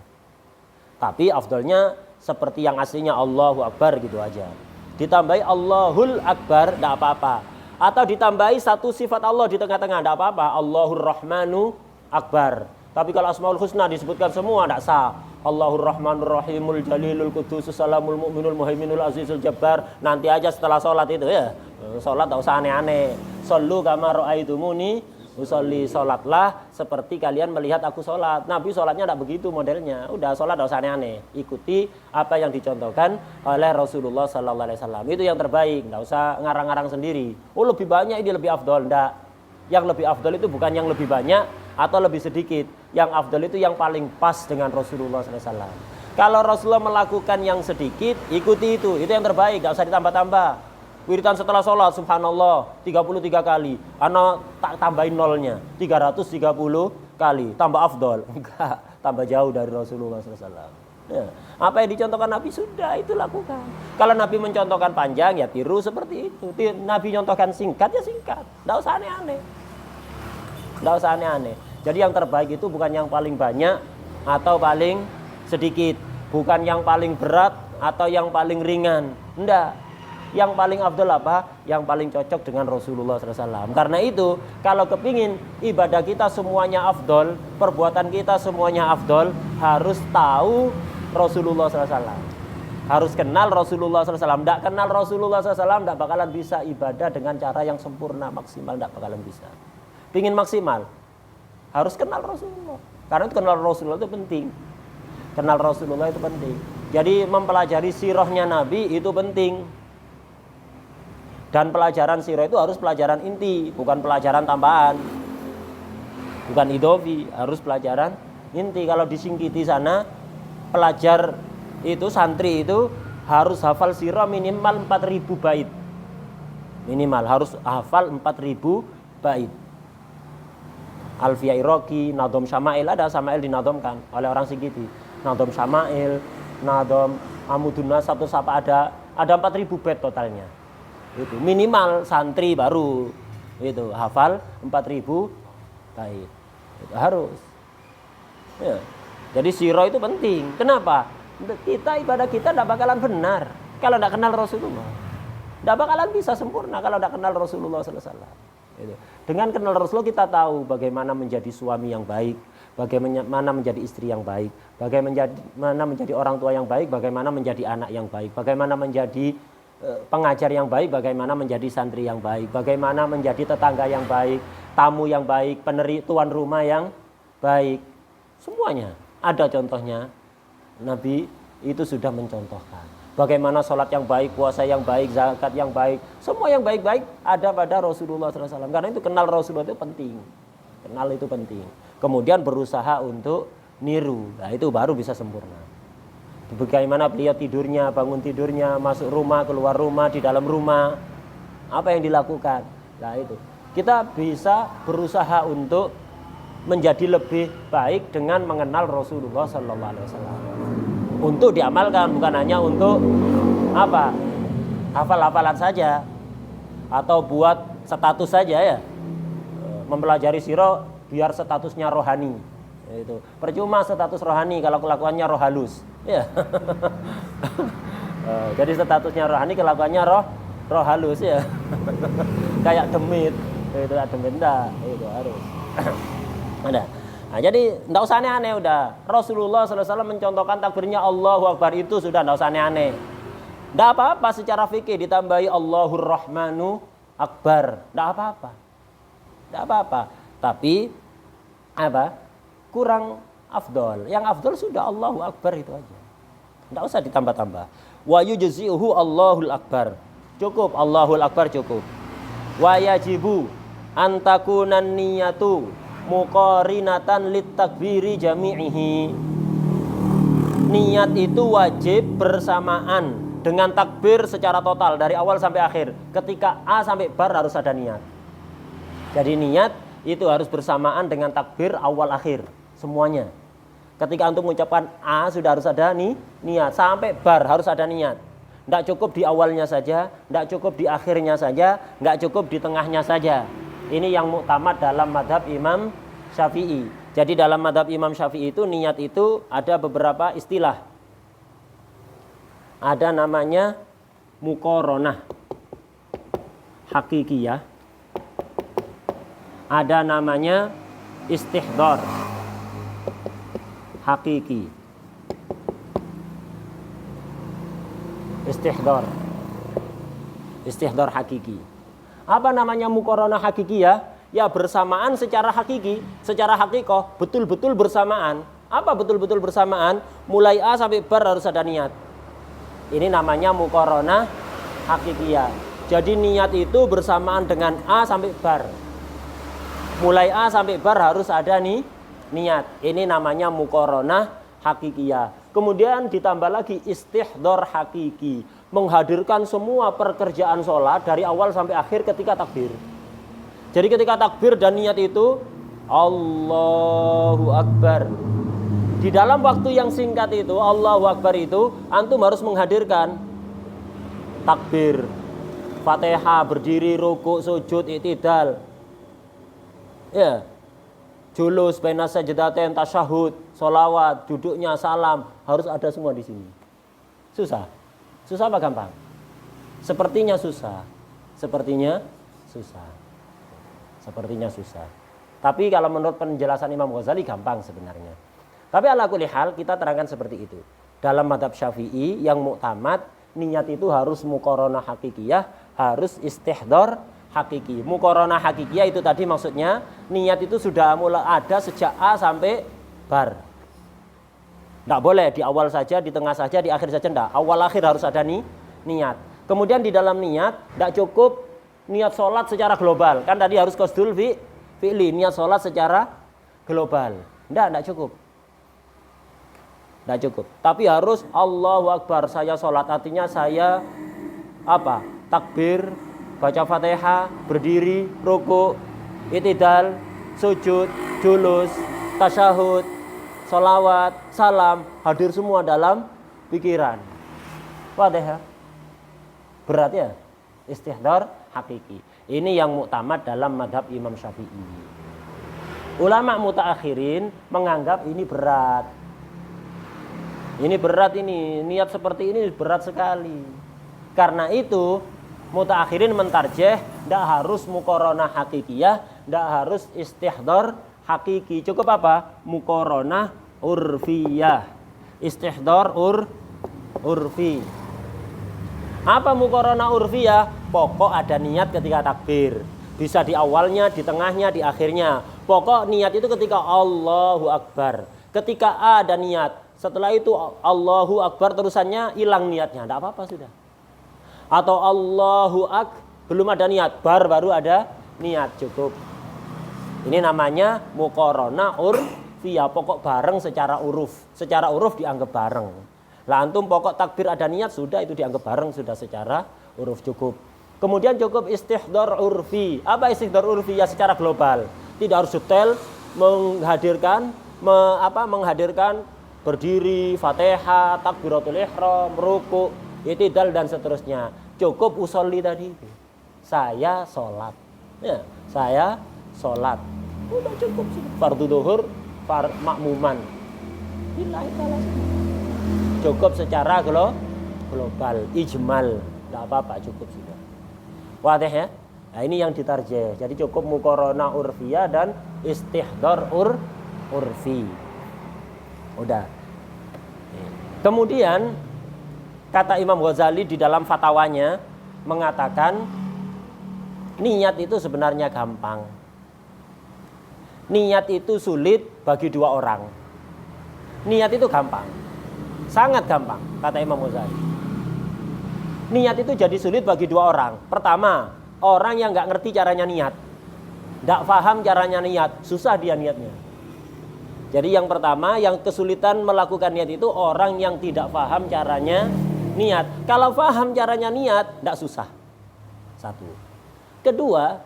Tapi afdolnya seperti yang aslinya Allahu Akbar gitu aja. Ditambahi Allahul Akbar tidak apa-apa. Atau ditambahi satu sifat Allah di tengah-tengah tidak apa-apa. Allahur Rahmanu Akbar. Tapi kalau Asmaul Husna disebutkan semua tidak sah. Allahur Rahmanur Rahimul Jalilul Qudusus Salamul Mu'minul Muhaiminul Azizul Jabbar. Nanti aja setelah sholat itu ya. Sholat tidak usah aneh-aneh. Shollu kama ra'aitumuni usolli, sholatlah seperti kalian melihat aku sholat. Nabi sholatnya tidak begitu modelnya. Udah sholat tidak usah aneh-aneh. Ikuti apa yang dicontohkan oleh Rasulullah SAW. Itu yang terbaik. Tidak usah ngarang-ngarang sendiri. Oh lebih banyak ini lebih afdol. Tidak. Yang lebih afdol itu bukan yang lebih banyak atau lebih sedikit. Yang afdol itu yang paling pas dengan Rasulullah SAW. Kalau Rasulullah melakukan yang sedikit, ikuti itu. Itu yang terbaik. Tidak usah ditambah-tambah. Wiridan setelah sholat, subhanallah, 33 kali. Ana tak tambahin nolnya, 330 kali. Tambah afdol. Enggak, tambah jauh dari Rasulullah SAW. Ya. Apa yang dicontohkan Nabi sudah itu lakukan. Kalau Nabi mencontohkan panjang, ya tiru seperti itu. Nabi contohkan singkat, ya singkat. Tidak usah aneh-aneh. Tidak usah aneh-aneh. Jadi yang terbaik itu bukan yang paling banyak atau paling sedikit. Bukan yang paling berat atau yang paling ringan. Tidak. Yang paling afdol apa? Yang paling cocok dengan Rasulullah SAW. Karena itu, kalau kepingin ibadah kita semuanya afdol, perbuatan kita semuanya afdol, harus tahu Rasulullah SAW. Harus kenal Rasulullah SAW. Tidak kenal Rasulullah SAW, tidak bakalan bisa ibadah dengan cara yang sempurna, maksimal, tidak bakalan bisa. Pingin maksimal, harus kenal Rasulullah. Karena itu kenal Rasulullah itu penting. Kenal Rasulullah itu penting. Jadi mempelajari sirahnya Nabi itu penting. Dan pelajaran sirah itu harus pelajaran inti, bukan pelajaran tambahan. Bukan idofi, harus pelajaran inti. Kalau disingkiti sana, pelajar itu, santri itu harus hafal sirah minimal 4.000 bait. Minimal harus hafal 4.000 bait. Alfiyah Iraqi, Nadhom Syama'il, ada Syama'il dinadomkan oleh orang Singkiti. Nadhom Syama'il, Nadhom Amudun Nas, satu sapa ada 4.000 bait totalnya. Itu minimal santri baru itu hafal 4.000 bait. Itu harus. Ya. Jadi sirah itu penting. Kenapa? Kita ibadah kita tidak bakalan benar kalau tidak kenal Rasulullah. Tidak bakalan bisa sempurna kalau tidak kenal Rasulullah SAW. Itu. Dengan kenal Rasulullah kita tahu bagaimana menjadi suami yang baik, bagaimana menjadi istri yang baik, bagaimana menjadi orang tua yang baik, bagaimana menjadi anak yang baik, bagaimana menjadi pengajar yang baik, bagaimana menjadi santri yang baik, bagaimana menjadi tetangga yang baik, tamu yang baik, tuan rumah yang baik. Semuanya ada contohnya. Nabi itu sudah mencontohkan. Bagaimana sholat yang baik, puasa yang baik, zakat yang baik, semua yang baik-baik ada pada Rasulullah SAW. Karena itu kenal Rasulullah itu penting. Kenal itu penting. Kemudian berusaha untuk niru. Nah itu baru bisa sempurna. Bagaimana beliau tidurnya, bangun tidurnya, masuk rumah, keluar rumah, di dalam rumah. Apa yang dilakukan? Nah itu. Kita bisa berusaha untuk menjadi lebih baik dengan mengenal Rasulullah SAW. Untuk diamalkan, bukan hanya untuk apa? Hafal-hafalan saja. Atau buat status saja ya. Mempelajari sirah biar statusnya rohani. Itu. Percuma status rohani kalau kelakuannya roh halus. Ya. Jadi statusnya rohani, kelakuannya roh halus ya. Kayak demit. Itu demit enggak, itu harus. Ada. Nah, jadi enggak usah aneh-aneh udah. Rasulullah SAW mencontohkan takbirnya Allahu Akbar itu sudah enggak usah aneh-aneh. Tidak apa-apa secara fikih ditambahi Allahur Rahmanu Akbar. Tidak apa-apa. Tidak apa-apa. Tapi apa? Kurang afdol. Yang afdol sudah Allahu Akbar itu aja. Tidak usah ditambah-tambah. Wa yujzi'uhu Allahul Akbar. Cukup Allahul Akbar cukup. Wa yajibu antakunan niyatu muqarinatan litakbiri jami'ihi. Niat itu wajib bersamaan dengan takbir secara total dari awal sampai akhir. Ketika A sampai bar harus ada niat. Jadi niat itu harus bersamaan dengan takbir awal akhir semuanya. Ketika antum mengucapkan A sudah harus ada niat, sampai bar harus ada niat. Tidak cukup di awalnya saja, tidak cukup di akhirnya saja, tidak cukup di tengahnya saja. Ini yang muktamad dalam madhab Imam Syafi'i. Jadi dalam madhab Imam Syafi'i itu niat itu ada beberapa istilah. Ada namanya muqaranah hakikiyah. Ada namanya istihdar hakiki. Istihdar hakiki. Apa namanya muqaranah hakiki ya? Ya bersamaan secara hakiki, secara hakikoh, betul-betul bersamaan. Apa betul-betul bersamaan? Mulai A sampai bar harus ada niat. Ini namanya muqaranah hakikiyah. Jadi niat itu bersamaan dengan A sampai bar. Mulai A sampai bar harus ada niat. Ini namanya muqaranah hakikiyah. Kemudian ditambah lagi istihdar hakiki. Menghadirkan semua pekerjaan sholat dari awal sampai akhir ketika takbir. Jadi ketika takbir dan niat itu Allahu Akbar. Di dalam waktu yang singkat itu Allahu Akbar itu antum harus menghadirkan takbir, Fatihah, berdiri, rukuk, sujud, i'tidal. Ya. Julus, baina sajdatain, tasyahud, sholawat, duduknya, salam, harus ada semua di sini. Susah? Susah apa gampang? Sepertinya susah. Sepertinya susah. Sepertinya susah. Tapi kalau menurut penjelasan Imam Ghazali gampang sebenarnya. Tapi ala kulli hal kita terangkan seperti itu. Dalam madhab Syafi'i yang muktamad, niat itu harus muqaranah hakikiyah, harus istihdar hakiki. Muqaranah hakikiyah itu tadi maksudnya niat itu sudah mulai ada sejak A sampai bar. Tidak boleh di awal saja, di tengah saja, di akhir saja, tidak. Awal akhir harus ada niat. Kemudian di dalam niat tidak cukup niat sholat secara global. Kan tadi harus qasdul fi'li, niat sholat secara global. Tidak cukup. Tidak cukup. Tapi harus Allahu Akbar, saya sholat, artinya saya apa? Takbir, baca Fatihah, berdiri, rukuk, i'tidal, sujud, julus, tasyahud, sholawat, salam, hadir semua dalam pikiran. Fatihah. Berat ya? Istihdar hakiki. Ini yang muktamad dalam madhab Imam Syafi'i. Ulama mutaakhirin menganggap ini berat. Ini berat ini, niat seperti ini berat sekali. Karena itu mutaakhirin mentarjeh tidak harus muqaranah hakikiyah, tidak harus istihdar hakiki. Cukup apa? Muqaranah urfiyah. Istihdar urfi. Apa muqaranah urfiyah? Pokok ada niat ketika takbir. Bisa di awalnya, di tengahnya, di akhirnya. Pokok niat itu ketika Allahu Akbar. Ketika ada niat, setelah itu Allahu Akbar terusannya hilang niatnya. Tidak apa-apa sudah. Atau Allahu belum ada niat, baru ada niat, cukup. Ini namanya muqaranah urfiyah, pokok bareng secara uruf. Secara uruf dianggap bareng. Lah antum pokok takbir ada niat sudah itu dianggap bareng sudah secara uruf cukup. Kemudian cukup istihdar urfi. Apa istihdar urfi? Ya secara global. Tidak harus detail menghadirkan berdiri, Fatihah, takbiratul ihram, rukuk, i'tidal dan seterusnya. Cukup usolli tadi itu. Saya sholat. Ya, saya sholat. Udah cukup sih. Fardu zuhur, makmuman. Billahi ta'ala. Cukup secara global, ijmal. Enggak apa-apa, cukup sudah. Wadih ya? Nah, ini yang ditarjeh. Jadi cukup muqaranah urfiyah dan istihdar urfi. Udah. Kemudian Kata Imam Ghazali di dalam fatwanya mengatakan niat itu sebenarnya gampang. Niat itu sulit bagi dua orang. Niat itu gampang. Sangat gampang, kata Imam Ghazali. Niat itu jadi sulit bagi dua orang. Pertama, orang yang nggak ngerti caranya niat. Nggak paham caranya niat, susah dia niatnya. Jadi yang pertama, yang kesulitan melakukan niat itu orang yang tidak paham caranya niat. Kalau paham caranya niat, nggak susah. Satu. Kedua,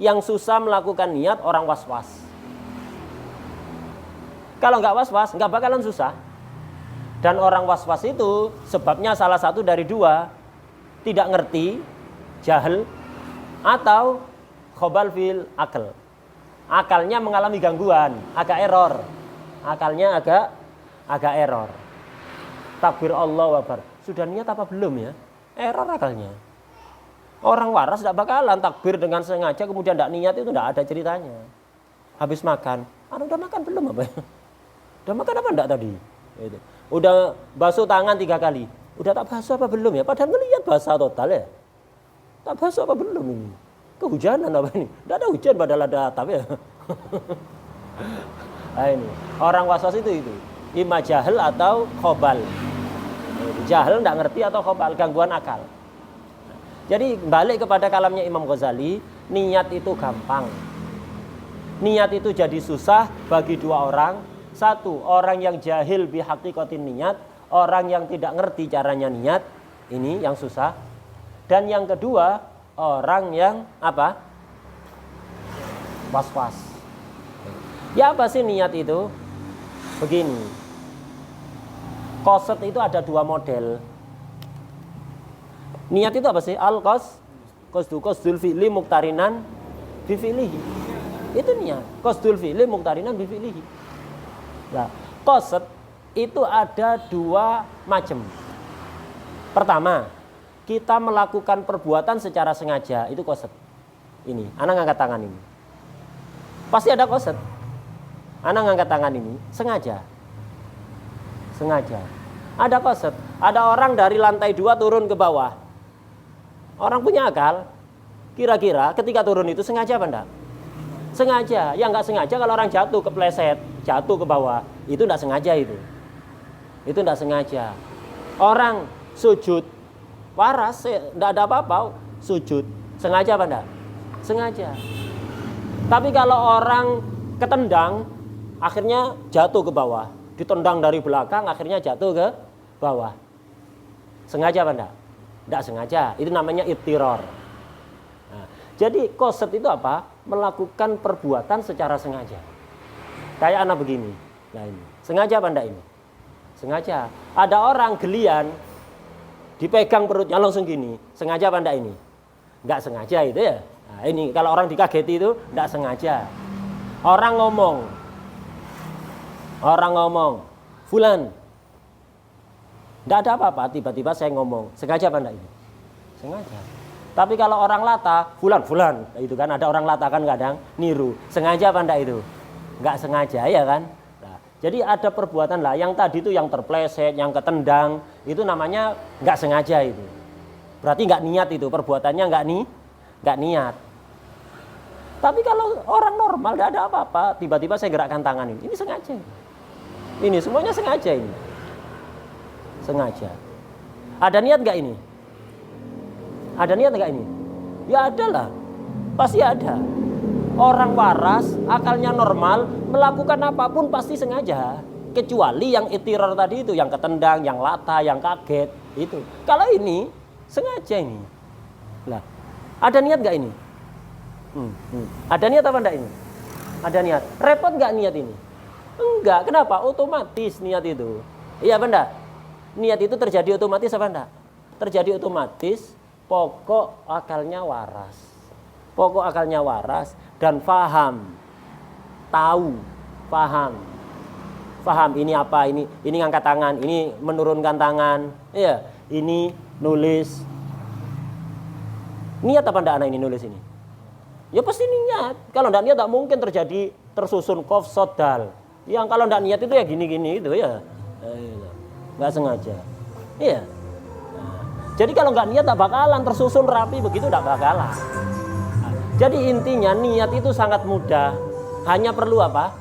yang susah melakukan niat orang was-was. Kalau nggak was-was, nggak bakalan susah. Dan orang was-was itu sebabnya salah satu dari dua. Tidak ngerti, jahil, atau khobal fil akal. Akalnya mengalami gangguan, agak error. Akalnya agak error. Takbir Allahu Akbar. Sudah niat apa belum ya? Error akalnya. Orang waras tidak bakalan takbir dengan sengaja kemudian tidak niat, itu tidak ada ceritanya. Habis makan, udah makan belum apa? Udah makan apa enggak tadi? Itu. Udah basuh tangan 3 kali. Udah tak basuh apa belum ya? Padahal melihat basah total ya. Tak basuh apa belum ini? Kehujanan apa ini? Tidak ada hujan padahal ada atap ya. Nah ini, orang waswas itu. Ima jahil atau khobal. Jahil tidak ngerti atau khobal, gangguan akal. Jadi balik kepada kalamnya Imam Ghazali, niat itu gampang. Niat itu jadi susah bagi dua orang. Satu, orang yang jahil bihaqiqatin niat, orang yang tidak ngerti caranya niat, ini yang susah. Dan yang kedua, orang yang apa? Was-was. Ya apa sih niat itu? Begini. Qasad itu ada 2 model. Niat itu apa sih? Qasdul fi'li muqtarinan bi fi'lihi. Itu niat. Qasdul fi'li muqtarinan bi fi'lihi. Nah, qasad itu ada 2 macam. Pertama, kita melakukan perbuatan secara sengaja, itu qasad. Ini, anak ngangkat tangan ini. Pasti ada qasad. Anak ngangkat tangan ini sengaja. Sengaja. Ada qasad. Ada orang dari lantai 2 turun ke bawah. Orang punya akal. Kira-kira ketika turun itu sengaja apa enggak? Sengaja. Yang enggak sengaja kalau orang jatuh kepleset, jatuh ke bawah, itu enggak sengaja itu. Itu enggak sengaja. Orang sujud waras, enggak ada apa-apa, sujud. Sengaja apa enggak? Sengaja. Tapi kalau orang ketendang, akhirnya jatuh ke bawah. Ditendang dari belakang, akhirnya jatuh ke bawah. Sengaja apa enggak? Enggak sengaja. Itu namanya ittiror. Nah, jadi qasad itu apa? Melakukan perbuatan secara sengaja. Kayak anak begini. Nah ini. Sengaja apa enggak ini? Sengaja. Ada orang gelian, dipegang perutnya langsung gini. Sengaja apa enggak ini? Enggak sengaja itu ya. Nah ini kalau orang dikageti itu enggak sengaja. Orang ngomong, fulan, enggak ada apa-apa, tiba-tiba saya ngomong. Sengaja apa enggak ini? Sengaja. Tapi kalau orang lata, fulan, itu kan ada orang lata kan kadang niru. Sengaja apa enggak itu? Enggak sengaja ya kan? Nah, jadi ada perbuatan lah, yang tadi itu yang terpleset, yang ketendang, itu namanya enggak sengaja itu. Berarti enggak niat itu, perbuatannya enggak niat. Tapi kalau orang normal enggak ada apa-apa, tiba-tiba saya gerakkan tangan ini sengaja. Ini semuanya sengaja ini. Sengaja. Ada niat enggak ini? Ada niat enggak ini? Ya ada lah. Pasti ada. Orang waras, akalnya normal, melakukan apapun pasti sengaja. Kecuali yang ittiror tadi itu, yang ketendang, yang lata, yang kaget, itu. Kalau ini, sengaja ini. Lah, ada niat enggak ini? Ada niat apa enggak ini? Ada niat. Repot enggak niat ini? Enggak. Kenapa? Otomatis niat itu. Iya apa enggak? Niat itu terjadi otomatis apa enggak? Terjadi otomatis. Pokok akalnya waras. Pokok akalnya waras dan faham. Tahu, paham ini apa, ini ngangkat tangan, ini menurunkan tangan. Iya, ini nulis. Niat apa enggak anak ini nulis ini? Ya pasti niat. Kalau enggak niat enggak mungkin terjadi tersusun qaf shad dal. Yang kalau enggak niat itu ya gini-gini itu ya. Enggak sengaja. Iya. Jadi kalau nggak niat tak bakalan tersusun rapi begitu, tak bakalan. Jadi intinya niat itu sangat mudah. Hanya perlu apa?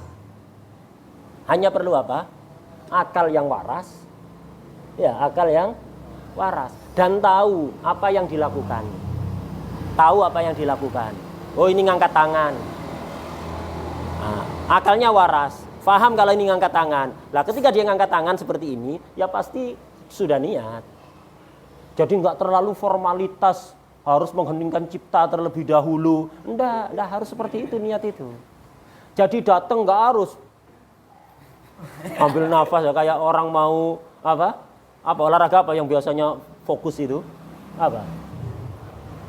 Hanya perlu apa? Akal yang waras. Ya, akal yang waras dan tahu apa yang dilakukan. Tahu apa yang dilakukan. Oh, ini ngangkat tangan. Nah, akalnya waras. Faham kalau ini ngangkat tangan. Lah ketika dia ngangkat tangan seperti ini, ya pasti sudah niat. Jadi nggak terlalu formalitas harus mengheningkan cipta terlebih dahulu. Enggak harus seperti itu niat itu. Jadi datang nggak harus ambil nafas ya kayak orang mau apa olahraga apa yang biasanya fokus itu apa?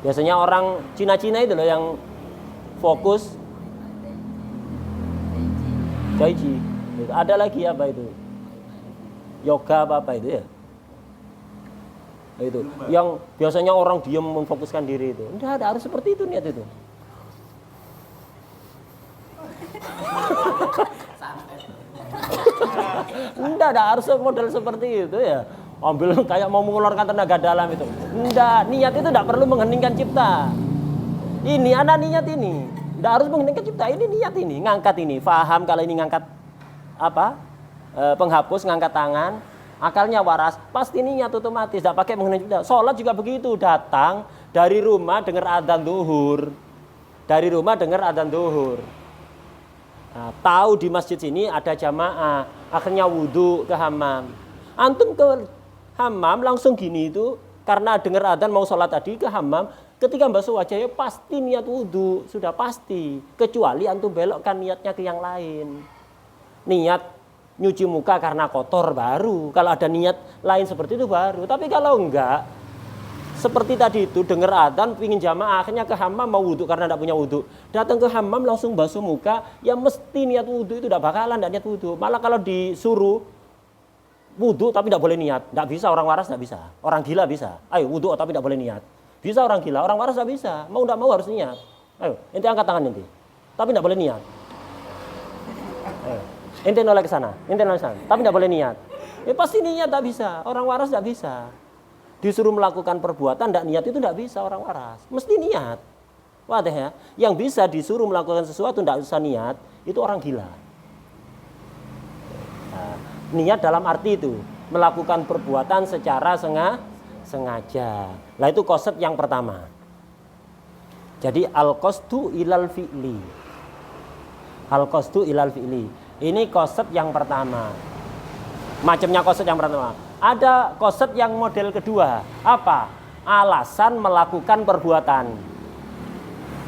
Biasanya orang Cina-Cina itu loh yang fokus. Taiji. Ada lagi apa itu? Yoga apa itu ya? Itu yang biasanya orang diam memfokuskan diri itu. Enggak ada, harus seperti itu niat itu. Enggak ada, harus model seperti itu ya. Ambil kayak mau mengeluarkan tenaga dalam itu. Enggak, niat itu enggak perlu mengheningkan cipta. Ini ada niat ini. Enggak harus mengheningkan cipta, ini niat ini, ngangkat ini. Faham kalau ini ngangkat apa? Penghapus, ngangkat tangan. Akalnya waras, pasti niat otomatis, tidak pakai mengenai. Sholat juga begitu, datang dari rumah dengar adzan zuhur, dari rumah dengar adzan zuhur. Nah, tahu di masjid sini ada jamaah, akhirnya wudhu ke hammam. Antum ke hammam langsung gini itu, karena dengar adzan mau sholat tadi ke hammam, ketika basuh wajahnya pasti niat wudhu, sudah pasti. Kecuali antum belokkan niatnya ke yang lain. Niat nyuci muka karena kotor baru. Kalau ada niat lain seperti itu baru. Tapi kalau enggak, seperti tadi itu dengar adzan pingin jamaah akhirnya ke hammam mau wudhu karena tidak punya wudhu. Datang ke hammam langsung basuh muka, ya mesti niat wudhu itu tidak bakalan tidak niat wudhu. Malah kalau disuruh wudhu tapi tidak boleh niat, tidak bisa, orang waras tidak bisa. Orang gila bisa. Ayo wudhu tapi tidak boleh niat. Bisa orang gila, orang waras tidak bisa. Mau tidak mau harus niat. Ayo, ente angkat tangan ente. Tapi tidak boleh niat. Ayo. Ente nolak ke sana, tapi tidak boleh niat. Ya pasti niat tak bisa, orang waras tidak bisa. Disuruh melakukan perbuatan tidak niat itu tidak bisa orang waras, mesti niat. Wadah ya, yang bisa disuruh melakukan sesuatu tidak usah niat itu orang gila. Nah, niat dalam arti itu melakukan perbuatan secara sengaja. Lah itu konsep yang pertama. Jadi al-qasdu ilal fi'li. Al-qasdu ilal fi'li. Ini konsep yang pertama. Macamnya konsep yang pertama. Ada konsep yang model kedua. Apa? Alasan melakukan perbuatan.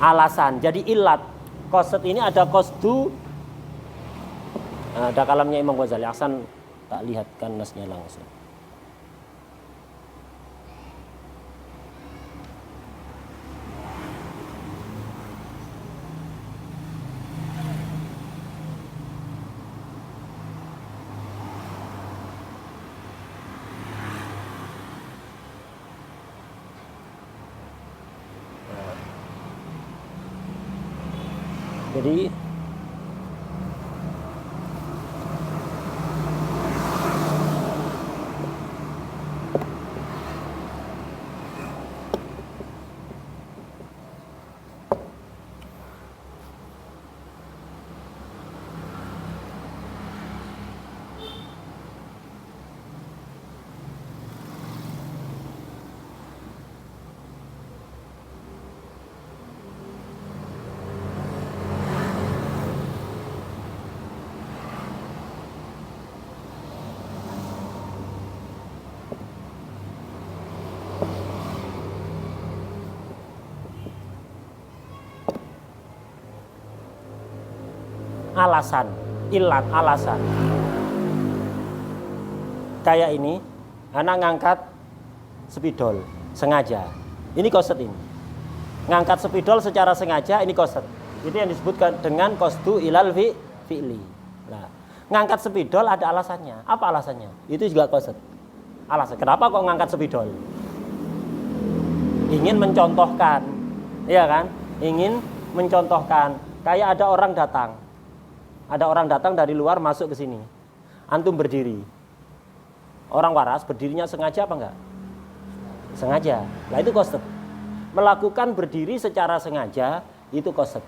Alasan. Jadi ilat. Konsep ini ada qasdu. Ada kalamnya Imam Ghazali. Aksan tak lihatkan nasnya langsung. Jadi alasan, ilat, alasan. Kayak ini, anak ngangkat spidol sengaja. Ini koset ini. Ngangkat spidol secara sengaja ini koset. Itu yang disebutkan dengan qasdu ilal fi'li. Nah, ngangkat spidol ada alasannya. Apa alasannya? Itu juga koset. Alasan. Kenapa kok ngangkat spidol? Ingin mencontohkan, iya kan? Ingin mencontohkan. Kayak ada orang datang. Ada orang datang dari luar masuk ke sini. Antum berdiri. Orang waras berdirinya sengaja apa enggak? sengaja. Nah itu qasd. Melakukan berdiri secara sengaja itu qasd.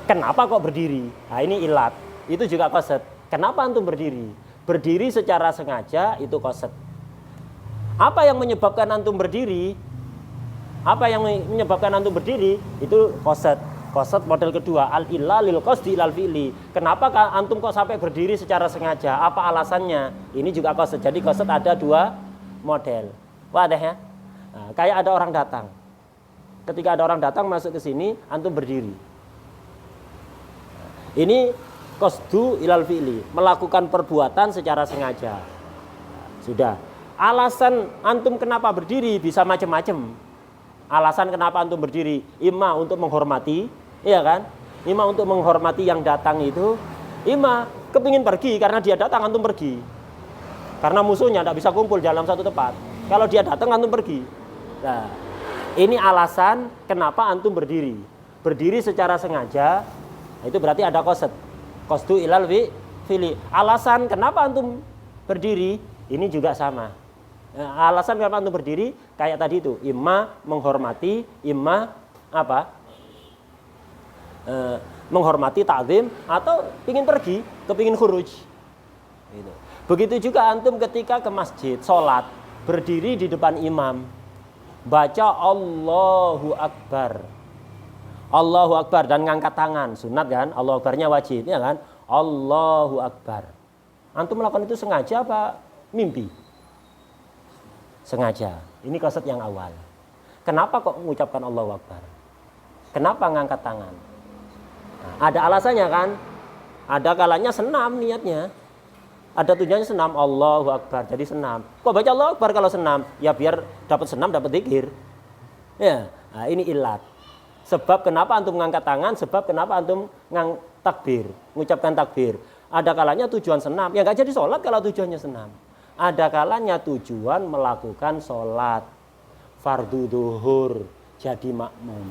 Kenapa kok berdiri? Nah ini ilat. Itu juga qasd. Kenapa antum berdiri? Berdiri secara sengaja itu qasd. Apa yang menyebabkan antum berdiri? Apa yang menyebabkan antum berdiri? Itu qasd. Qasd model kedua, al-illa lil qasdi ilal fi'li. Kenapa antum kok sampai berdiri secara sengaja? Apa alasannya? Ini juga qasd. Jadi qasd ada dua model. Wadah ya? Nah, kayak ada orang datang. Ketika ada orang datang masuk ke sini, antum berdiri. Ini qasdu ilal fi'li, melakukan perbuatan secara sengaja. Sudah. Alasan antum kenapa berdiri bisa macam-macam. Alasan kenapa antum berdiri, imma untuk menghormati, iya kan? Imma untuk menghormati yang datang itu, imma kepingin pergi karena dia datang antum pergi. Karena musuhnya tidak bisa kumpul dalam satu tempat. Kalau dia datang antum pergi. Nah, ini alasan kenapa antum berdiri. Berdiri secara sengaja, itu berarti ada qasd. Qasdu ilal fi'li. Alasan kenapa antum berdiri, ini juga sama. Alasan kenapa antum berdiri kayak tadi itu, imma menghormati, imma apa? Menghormati ta'zim atau ingin pergi, kepingin khuruj. Gitu. Begitu juga antum ketika ke masjid, sholat, berdiri di depan imam, baca Allahu Akbar. Allahu Akbar dan ngangkat tangan, sunat kan? Allahu Akbarnya wajib, ya kan? Allahu Akbar. Antum melakukan itu sengaja apa mimpi? Sengaja. Ini qasd yang awal. Kenapa kok mengucapkan Allahu Akbar? Kenapa ngangkat tangan? Nah, ada alasannya kan? Ada kalanya senam niatnya. Ada tujuannya senam, Allahu Akbar. Jadi senam. Kok baca Allahu Akbar kalau senam? Ya biar dapat senam, dapat zikir. Ya, nah, ini ilat. Sebab kenapa antum mengangkat tangan? Sebab kenapa antum takbir, mengucapkan takbir? Ada kalanya tujuan senam. Ya nggak jadi sholat kalau tujuannya senam. Ada kalanya tujuan melakukan sholat fardu duhur jadi makmum.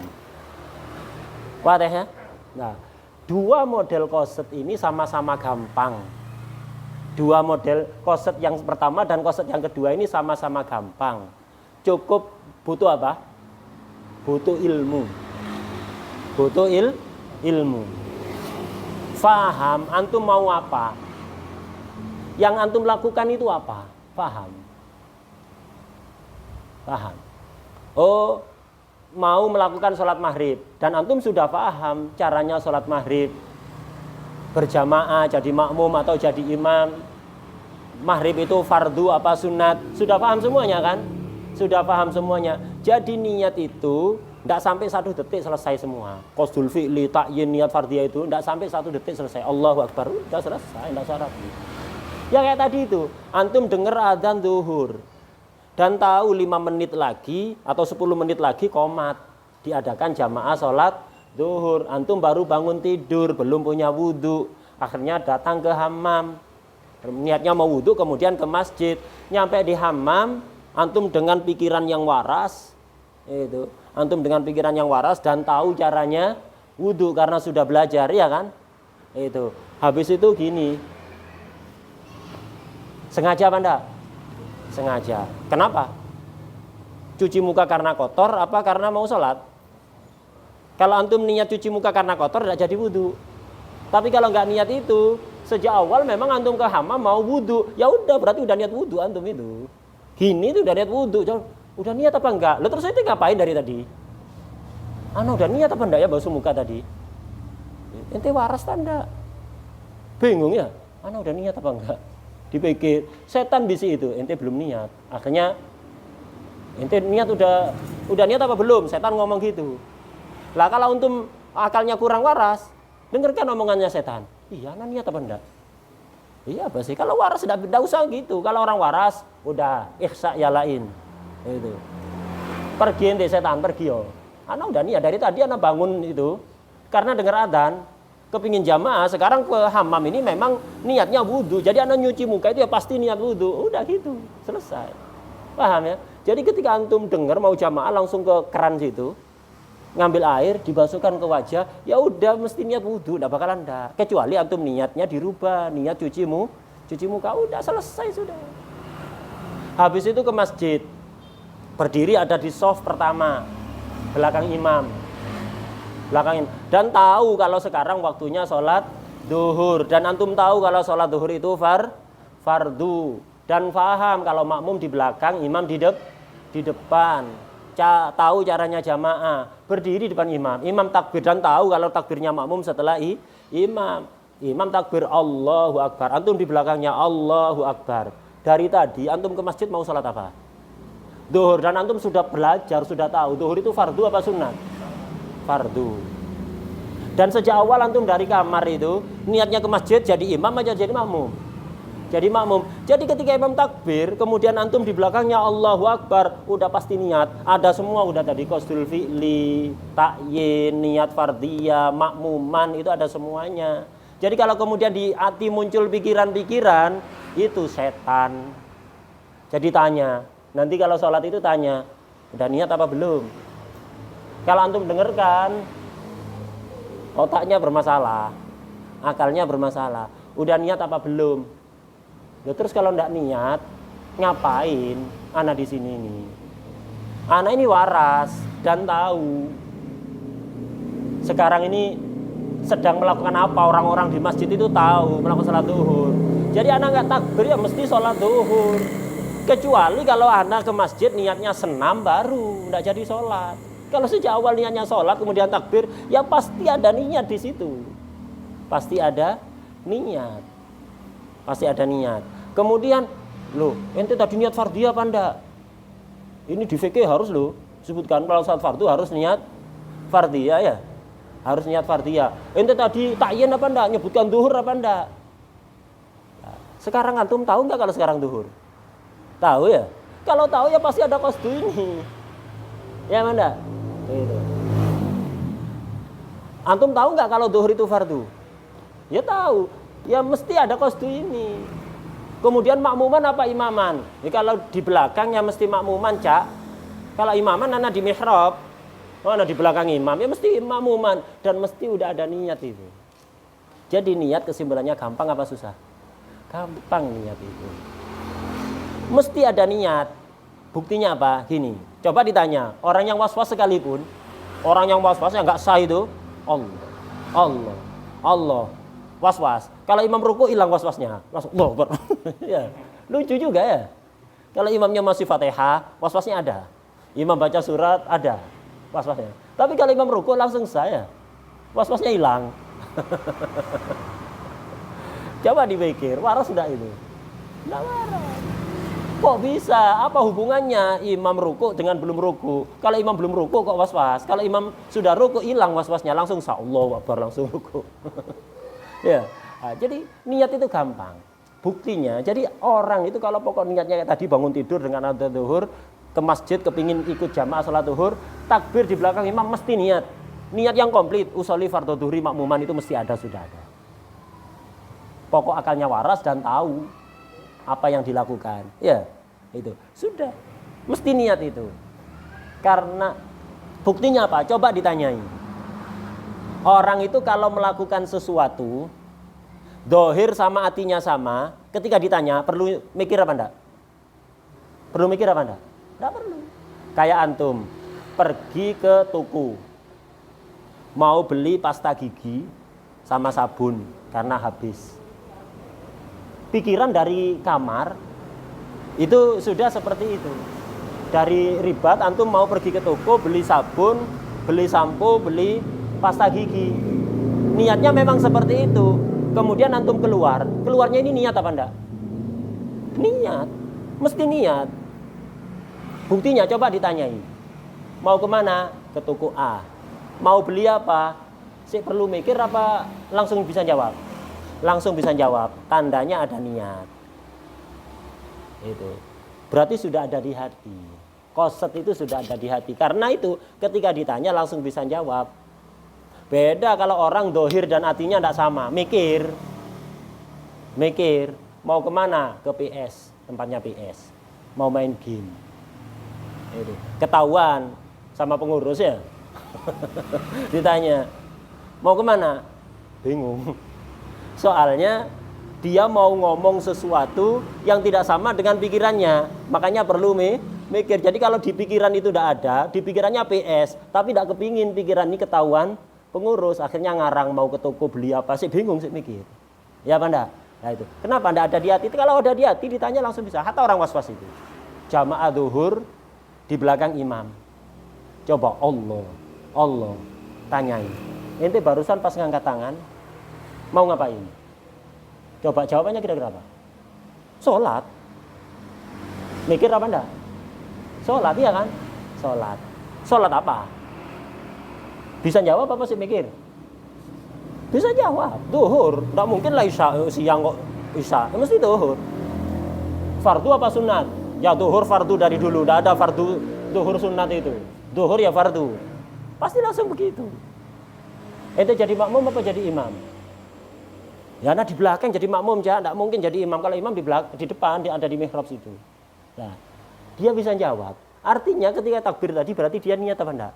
Wadah ya? Nah, dua model qasd ini sama-sama gampang. Dua model qasd yang pertama dan qasd yang kedua ini sama-sama gampang. Cukup butuh apa? Butuh ilmu. Butuh ilmu. Faham antum mau apa? Yang antum lakukan itu apa? Paham. Paham. Oh, mau melakukan sholat maghrib. Dan antum sudah paham caranya sholat maghrib. Berjamaah, jadi makmum atau jadi imam. Maghrib itu fardu apa sunat. Sudah paham semuanya kan? Sudah paham semuanya. Jadi niat itu tidak sampai 1 detik selesai semua. Qasdul fi'li, ta'yin, niat fardiyah itu tidak sampai 1 detik selesai. Allahu Akbar, sudah selesai, tidak syarat. Ya kayak tadi itu, antum dengar adzan zuhur dan tahu 5 menit lagi atau 10 menit lagi qomat diadakan jamaah sholat zuhur. Antum baru bangun tidur, belum punya wudhu, akhirnya datang ke hammam. Niatnya mau wudhu, kemudian ke masjid. Nyampe di hammam, antum dengan pikiran yang waras, itu antum dengan pikiran yang waras dan tahu caranya wudhu karena sudah belajar, ya kan? Itu habis itu gini. Sengaja apa enggak? Sengaja. Kenapa? Cuci muka karena kotor apa karena mau sholat? Kalau antum niat cuci muka karena kotor tidak jadi wudhu. Tapi kalau nggak niat itu, sejak awal memang antum ke hammam mau wudhu, ya udah berarti udah niat wudhu antum itu. Gini tuh udah niat wudhu. Udah niat apa enggak? Lalu terus itu ngapain dari tadi? Udah niat apa enggak ya basuh muka tadi? Ente waras tanda. Bingung ya? Udah niat apa enggak? Dipikir setan bisi itu, ente belum niat. Akhirnya ente niat udah niat apa belum? Setan ngomong gitu. Lah kalau antum akalnya kurang waras, dengarkan omongannya setan. Iya, niat apa enggak? Iya apa sih? Kalau waras tidak usah gitu. Kalau orang waras udah ihsa ya lain. Itu. Pergi ente setan, pergi yo. Udah niat dari tadi bangun itu karena dengar adzan. Kepingin jamaah, sekarang ke hammam ini memang niatnya wudhu. Jadi anak nyuci muka itu ya pasti niat wudhu. Udah gitu, selesai. Paham ya? Jadi ketika antum dengar mau jamaah langsung ke keran situ, ngambil air, dibasuhkan ke wajah, ya udah mesti niat wudhu, enggak bakalan enggak. Kecuali antum niatnya dirubah, niat cuci muka, udah selesai sudah. Habis itu ke masjid. berdiri ada di shaf pertama, belakang imam. Dan tahu kalau sekarang waktunya sholat duhur. Dan antum tahu kalau sholat duhur itu fardu. Dan faham kalau makmum di belakang, imam di depan. Tahu caranya jamaah, berdiri di depan imam. Imam takbir dan tahu kalau takbirnya makmum setelah imam. Imam takbir Allahu Akbar, antum di belakangnya Allahu Akbar. Dari tadi antum ke masjid mau sholat apa? Duhur. Dan antum sudah belajar, sudah tahu duhur itu fardu apa sunat? Fardu. Dan sejak awal antum dari kamar itu niatnya ke masjid jadi imam aja jadi makmum. Jadi ketika imam takbir, kemudian antum di belakangnya Allahu Akbar, udah pasti niat. Ada semua udah tadi qasdul fi'li, ta'yin, niat fardiyah, makmuman, itu ada semuanya. Jadi kalau kemudian di hati muncul pikiran-pikiran, itu setan. Jadi tanya, nanti kalau sholat itu tanya, udah niat apa belum? Kalau antum dengarkan, otaknya bermasalah, akalnya bermasalah. Udah niat apa belum? Ya, terus kalau enggak niat, ngapain ana di sini ini? Ana ini waras dan tahu sekarang ini sedang melakukan apa. Orang-orang di masjid itu tahu melakukan sholat duhur. Jadi ana nggak takbir ya mesti sholat duhur. Kecuali kalau ana ke masjid niatnya senam baru enggak jadi sholat. Kalau sejak awal niatnya sholat kemudian takbir, ya pasti ada niat di situ. Pasti ada niat. Kemudian, loh, ente tadi niat fardiyah apa enggak? Ini di fikih harus loh, sebutkan kalau sholat fardu harus niat fardiyah ya. Harus niat fardiyah. Ente tadi ta'yin apa enggak? Nyebutkan duhur apa enggak? Sekarang antum tahu enggak kalau sekarang duhur? Tahu ya? Kalau tahu ya pasti ada qasdu ini. Ya mana? Itu. Antum tahu nggak kalau duhur itu fardu? Ya tahu. Ya mesti ada qasdu ini. Kemudian makmuman apa imaman? Ya, kalau di belakang ya mesti makmuman, Cak. Kalau imaman anak di mihrab, anak di belakang imam ya mesti makmuman dan mesti udah ada niat itu. Jadi niat kesimpulannya gampang apa susah? Gampang niat itu. Mesti ada niat. Buktinya apa? Gini. Coba ditanya, orang yang was-was sekalipun, orang yang was-was yang nggak sah itu, Allah, was-was. Kalau imam ruku hilang was-wasnya, langsung Allah. Ya, lucu juga ya. Kalau imamnya masih Fatihah, was-wasnya ada. Imam baca surat ada, was-wasnya. Tapi kalau imam ruku langsung saya, was-wasnya hilang. Coba dipikir, waras sudah itu? Nggak waras. Kok bisa? Apa hubungannya imam ruku dengan belum ruku? Kalau imam belum ruku kok was-was? Kalau imam sudah ruku hilang was-wasnya, langsung Allahu Akbar langsung ruku. Ya, nah, jadi niat itu gampang. Buktinya, jadi orang itu kalau pokok niatnya kayak tadi bangun tidur dengan adzan zuhur ke masjid kepingin ikut jamaah sholat zuhur, takbir di belakang imam mesti niat. Niat yang komplit, usolli fardhu dhuhri makmuman itu mesti ada, sudah ada. Pokok akalnya waras dan tahu apa yang dilakukan, ya itu sudah mesti niat itu. Karena buktinya apa? Coba ditanyai. Orang itu kalau melakukan sesuatu, dohir sama hatinya sama, ketika ditanya perlu mikir apa enggak? Perlu mikir apa enggak? Enggak perlu. Kayak antum pergi ke toko, mau beli pasta gigi sama sabun karena habis. Pikiran dari kamar itu sudah seperti itu. Dari ribat antum mau pergi ke toko beli sabun, beli sampo, beli pasta gigi. Niatnya memang seperti itu. Kemudian antum keluarnya ini niat apa enggak? Niat, mesti niat. Buktinya coba ditanyai. Mau kemana? Ke toko A. Mau beli apa? Sih perlu mikir apa langsung bisa jawab? Langsung bisa jawab, tandanya ada niat. Itu berarti sudah ada di hati. Qasad itu sudah ada di hati. Karena itu ketika ditanya langsung bisa jawab. Beda kalau orang dohir dan hatinya tidak sama. Mikir, mau kemana? Ke PS, tempatnya PS. Mau main game. Itu ketahuan sama pengurus ya. Ditanya, mau kemana? Bingung. Soalnya dia mau ngomong sesuatu yang tidak sama dengan pikirannya, makanya perlu Mikir. Jadi kalau di pikiran itu tidak ada, di pikirannya PS, tapi tidak kepingin pikiran ini ketahuan pengurus. Akhirnya ngarang mau ke toko beli apa sih, bingung sih mikir. Ya apa enggak? Nah itu. Kenapa enggak ada di hati? Kalau ada di hati ditanya langsung bisa. Hatta orang was-was itu. Jamaah zuhur di belakang imam. Coba Allah tanyain. Ente barusan pas ngangkat tangan mau ngapain? Coba jawabannya kira-kira apa? Sholat. Mikir apa enggak? Sholat, iya kan? Sholat. Sholat apa? Bisa jawab apa sih mikir? Bisa jawab. Duhur. Enggak mungkin lah siang kok isya. Mesti duhur. Fardu apa sunat? Ya duhur fardu dari dulu. Enggak ada fardu duhur sunat itu. Duhur ya fardu. Pasti langsung begitu. Ente jadi makmum apa jadi imam? Ya nah di belakang jadi makmum ya, enggak mungkin jadi imam. Kalau imam di depan dia ada di mihrab situ. Nah, dia bisa jawab. Artinya ketika takbir tadi berarti dia niat apa enggak?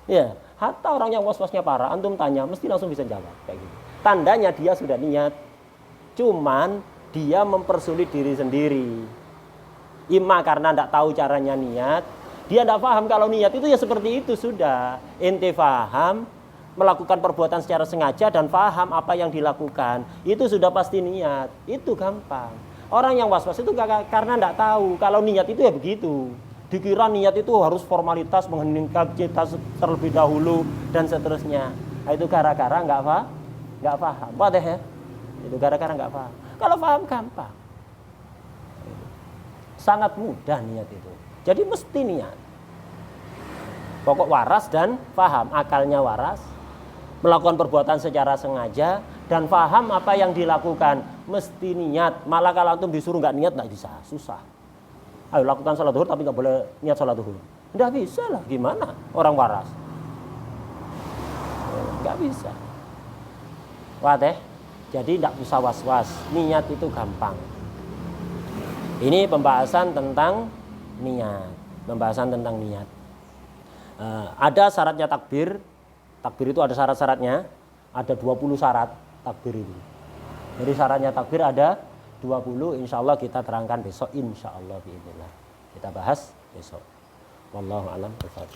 Ya, hatta orang yang was-wasnya parah, antum tanya mesti langsung bisa jawab kayak gitu. Tandanya dia sudah niat. Cuman dia mempersulit diri sendiri. Ima karena enggak tahu caranya niat, dia enggak paham kalau niat itu ya seperti itu sudah. Ente paham melakukan perbuatan secara sengaja dan paham apa yang dilakukan, itu sudah pasti niat. Itu gampang. Orang yang was-was itu karena enggak tahu kalau niat itu ya begitu. Dikira niat itu harus formalitas, mengheningkan cita terlebih dahulu dan seterusnya. Nah, itu gara-gara enggak paham. Wadah ya? Itu gara-gara enggak paham. Kalau paham gampang. Sangat mudah niat itu. Jadi mesti niat. Pokok waras dan paham, akalnya waras, melakukan perbuatan secara sengaja dan paham apa yang dilakukan, mesti niat. Malah kalau antum disuruh nggak niat nggak bisa, susah. Ayo lakukan sholat zuhur tapi nggak boleh niat sholat zuhur. Nggak bisa lah, gimana orang waras? Nggak bisa. Wadah. Jadi nggak usah was-was, niat itu gampang. Ini pembahasan tentang niat. Pembahasan tentang niat. Ada syaratnya takbir. Takbir itu ada syarat-syaratnya. Ada 20 syarat takbir itu. Jadi syaratnya takbir ada 20. Insya Allah kita terangkan besok. Insya Allah. Kita bahas besok. Wallahu a'lam bishawab.